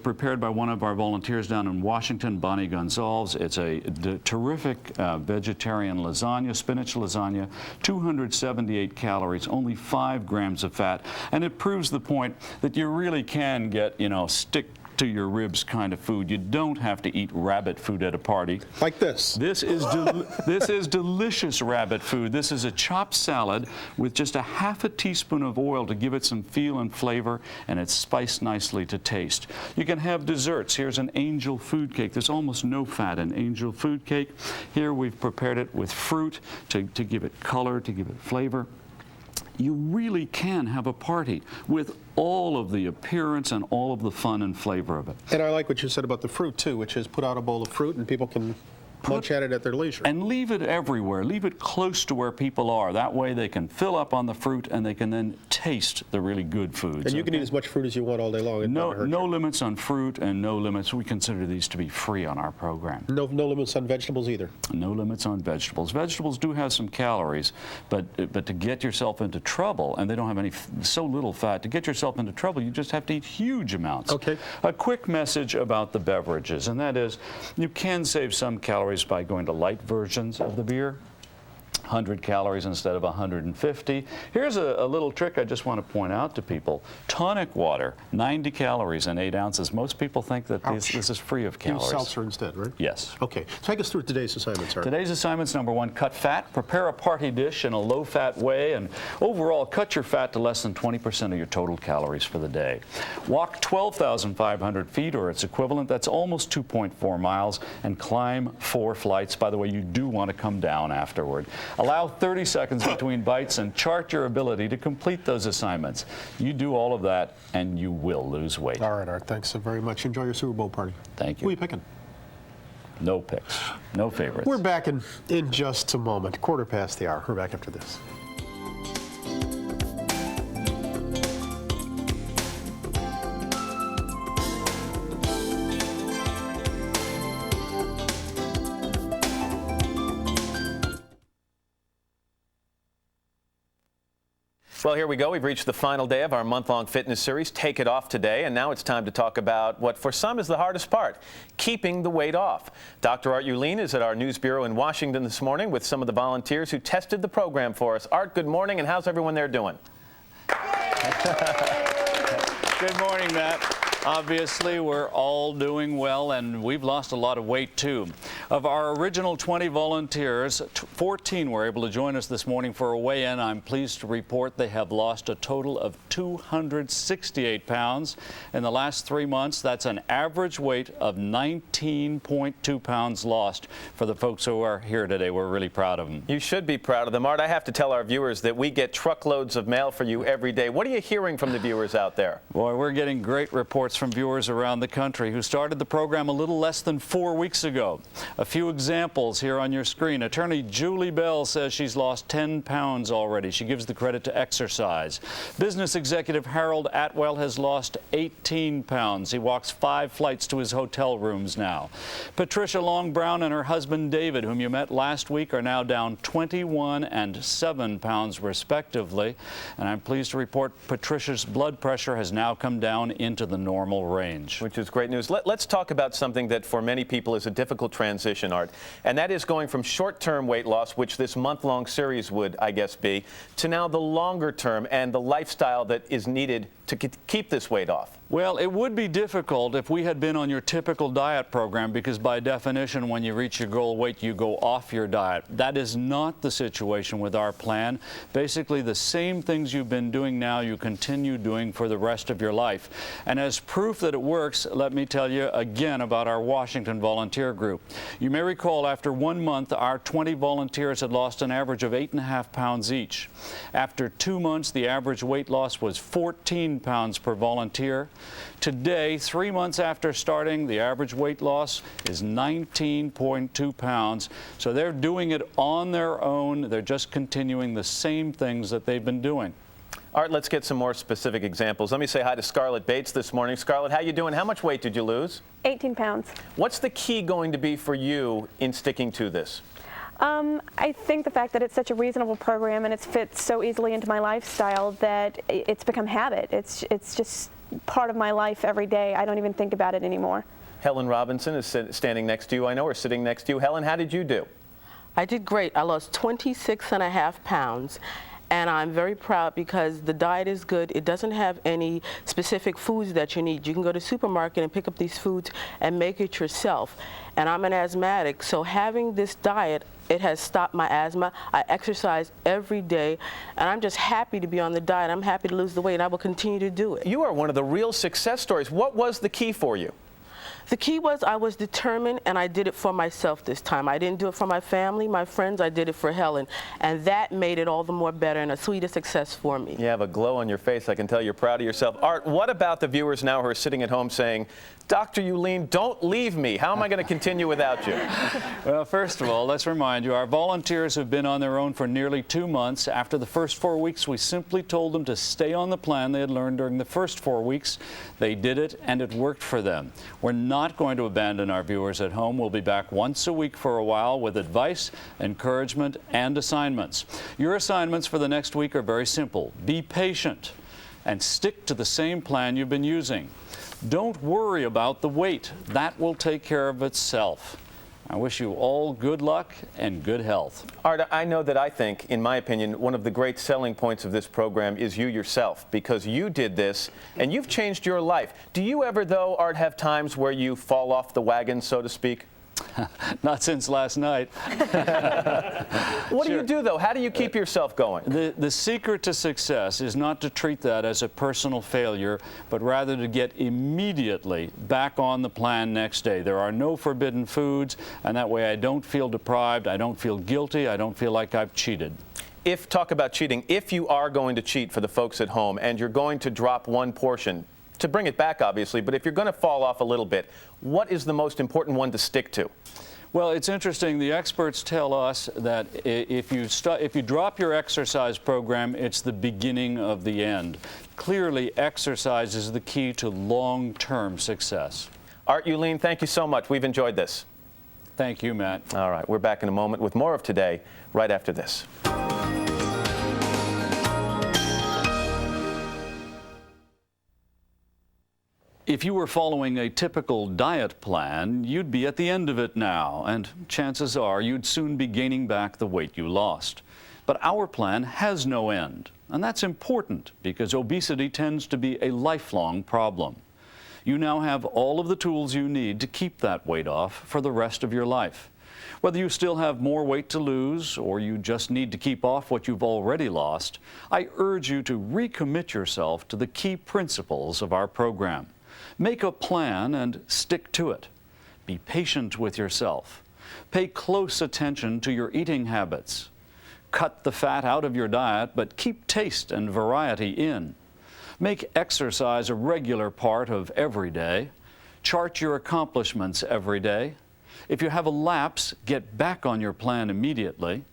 prepared by one of our volunteers down in Washington, Bonnie Gonzalez. It's a terrific vegetarian lasagna, spinach lasagna, 278 calories, only 5 grams of fat, and it proves the point that you really can get, stick to your ribs kind of food. You don't have to eat rabbit food at a party. Like this. This is delicious rabbit food. This is a chopped salad with just a half a teaspoon of oil to give it some feel and flavor, and it's spiced nicely to taste. You can have desserts. Here's an angel food cake. There's almost no fat in angel food cake. Here we've prepared it with fruit to give it color, to give it flavor. You really can have a party with all of the appearance and all of the fun and flavor of it. And I like what you said about the fruit, too, which is put out a bowl of fruit and people can munch at it at their leisure. And leave it everywhere. Leave it close to where people are. That way they can fill up on the fruit and they can then taste the really good foods. And you can eat as much fruit as you want all day long. No limits on fruit and no limits. We consider these to be free on our program. No limits on vegetables either. No limits on vegetables. Vegetables do have some calories, but to get yourself into trouble, and they don't have so little fat, to get yourself into trouble, you just have to eat huge amounts. Okay. A quick message about the beverages, and that is you can save some calories by going to light versions of the beer. 100 calories instead of 150. Here's a little trick I just want to point out to people. Tonic water, 90 calories and 8 ounces. Most people think that this is free of calories. Use seltzer instead, right? Yes. Okay. Take us through today's assignments, Art. Today's assignments, number 1, cut fat. Prepare a party dish in a low-fat way, and overall, cut your fat to less than 20% of your total calories for the day. Walk 12,500 feet, or its equivalent. That's almost 2.4 miles, and climb 4 flights. By the way, you do want to come down afterward. Allow 30 seconds between bites and chart your ability to complete those assignments. You do all of that, and you will lose weight. All right, Art. Thanks so very much. Enjoy your Super Bowl party. Thank you. Who are you picking? No picks. No favorites. We're back in just a moment. 1/4 past the hour. We're back after this. Well, here we go. We've reached the final day of our month-long fitness series, Take It Off Today, and now it's time to talk about what for some is the hardest part, keeping the weight off. Dr. Art Ulene is at our news bureau in Washington this morning with some of the volunteers who tested the program for us. Art, good morning, and how's everyone there doing? Good morning, Matt. Obviously, we're all doing well, and we've lost a lot of weight, too. Of our original 20 volunteers, 14 were able to join us this morning for a weigh-in. I'm pleased to report they have lost a total of 268 pounds. In the last 3 months, that's an average weight of 19.2 pounds lost for the folks who are here today. We're really proud of them. You should be proud of them. Art, I have to tell our viewers that we get truckloads of mail for you every day. What are you hearing from the viewers out there? Boy, we're getting great reports from viewers around the country who started the program a little less than 4 weeks ago. A few examples here on your screen. Attorney Julie Bell says she's lost 10 pounds already. She gives the credit to exercise. Business executive Harold Atwell has lost 18 pounds. He walks 5 flights to his hotel rooms now. Patricia Long Brown and her husband David, whom you met last week, are now down 21 and 7 pounds respectively. And I'm pleased to report Patricia's blood pressure has now come down into the normal range. Which is great news. Let's talk about something that for many people is a difficult transition, Art, and that is going from short-term weight loss, which this month-long series would, I guess, be, to now the longer term and the lifestyle that is needed to keep this weight off. Well, it would be difficult if we had been on your typical diet program, because by definition, when you reach your goal weight, you go off your diet. That is not the situation with our plan. Basically, the same things you've been doing now, you continue doing for the rest of your life. And as proof that it works, let me tell you again about our Washington volunteer group. You may recall after 1 month, our 20 volunteers had lost an average of 8.5 pounds each. After 2 months, the average weight loss was 14 pounds per volunteer. Today, 3 months after starting, the average weight loss is 19.2 pounds. So they're doing it on their own. They're just continuing the same things that they've been doing. Art, let's get some more specific examples. Let me say hi to Scarlett Bates this morning. Scarlett, how you doing? How much weight did you lose? 18 pounds. What's the key going to be for you in sticking to this? I think the fact that it's such a reasonable program and it's fit so easily into my lifestyle that it's become habit. It's just part of my life every day. I don't even think about it anymore. Helen Robinson is standing next to you, I know, or sitting next to you. Helen, how did you do? I did great. I lost 26.5 pounds. And I'm very proud because the diet is good. It doesn't have any specific foods that you need. You can go to the supermarket and pick up these foods and make it yourself. And I'm an asthmatic, so having this diet, it has stopped my asthma. I exercise every day, and I'm just happy to be on the diet. I'm happy to lose the weight, and I will continue to do it. You are one of the real success stories. What was the key for you? The key was I was determined, and I did it for myself this time. I didn't do it for my family, my friends. I did it for Helen, and that made it all the more better and a sweeter success for me. You have a glow on your face. I can tell you're proud of yourself. Art, what about the viewers now who are sitting at home saying, Dr. Ulene, don't leave me. How am I going to continue without you? Well, first of all, let's remind you, our volunteers have been on their own for nearly 2 months. After the first 4 weeks, we simply told them to stay on the plan they had learned during the first 4 weeks. They did it, and it worked for them. We're not going to abandon our viewers at home. We'll be back once a week for a while with advice, encouragement, and assignments. Your assignments for the next week are very simple. Be patient and stick to the same plan you've been using. Don't worry about the weight. That will take care of itself. I wish you all good luck and good health. Art, I know that I think, in my opinion, one of the great selling points of this program is you yourself, because you did this and you've changed your life. Do you ever, though, Art, have times where you fall off the wagon, so to speak? Not since last night. What do you do, though? How do you keep yourself going? The secret to success is not to treat that as a personal failure, but rather to get immediately back on the plan next day. There are no forbidden foods, and that way I don't feel deprived, I don't feel guilty, I don't feel like I've cheated. Talk about cheating, if you are going to cheat for the folks at home and you're going to drop one portion, to bring it back, obviously, but if you're going to fall off a little bit, what is the most important one to stick to? Well, it's interesting. The experts tell us that if you drop your exercise program, it's the beginning of the end. Clearly, exercise is the key to long-term success. Art Ulene, thank you so much. We've enjoyed this. Thank you, Matt. All right, we're back in a moment with more of Today, right after this. If you were following a typical diet plan, you'd be at the end of it now, and chances are you'd soon be gaining back the weight you lost. But our plan has no end, and that's important because obesity tends to be a lifelong problem. You now have all of the tools you need to keep that weight off for the rest of your life. Whether you still have more weight to lose or you just need to keep off what you've already lost, I urge you to recommit yourself to the key principles of our program. Make a plan and stick to it. Be patient with yourself. Pay close attention to your eating habits. Cut the fat out of your diet, but keep taste and variety in. Make exercise a regular part of every day. Chart your accomplishments every day. If you have a lapse, get back on your plan immediately.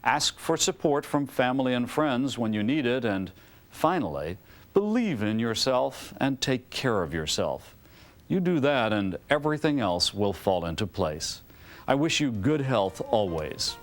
Ask for support from family and friends when you need it. And finally, believe in yourself and take care of yourself. You do that and everything else will fall into place. I wish you good health always.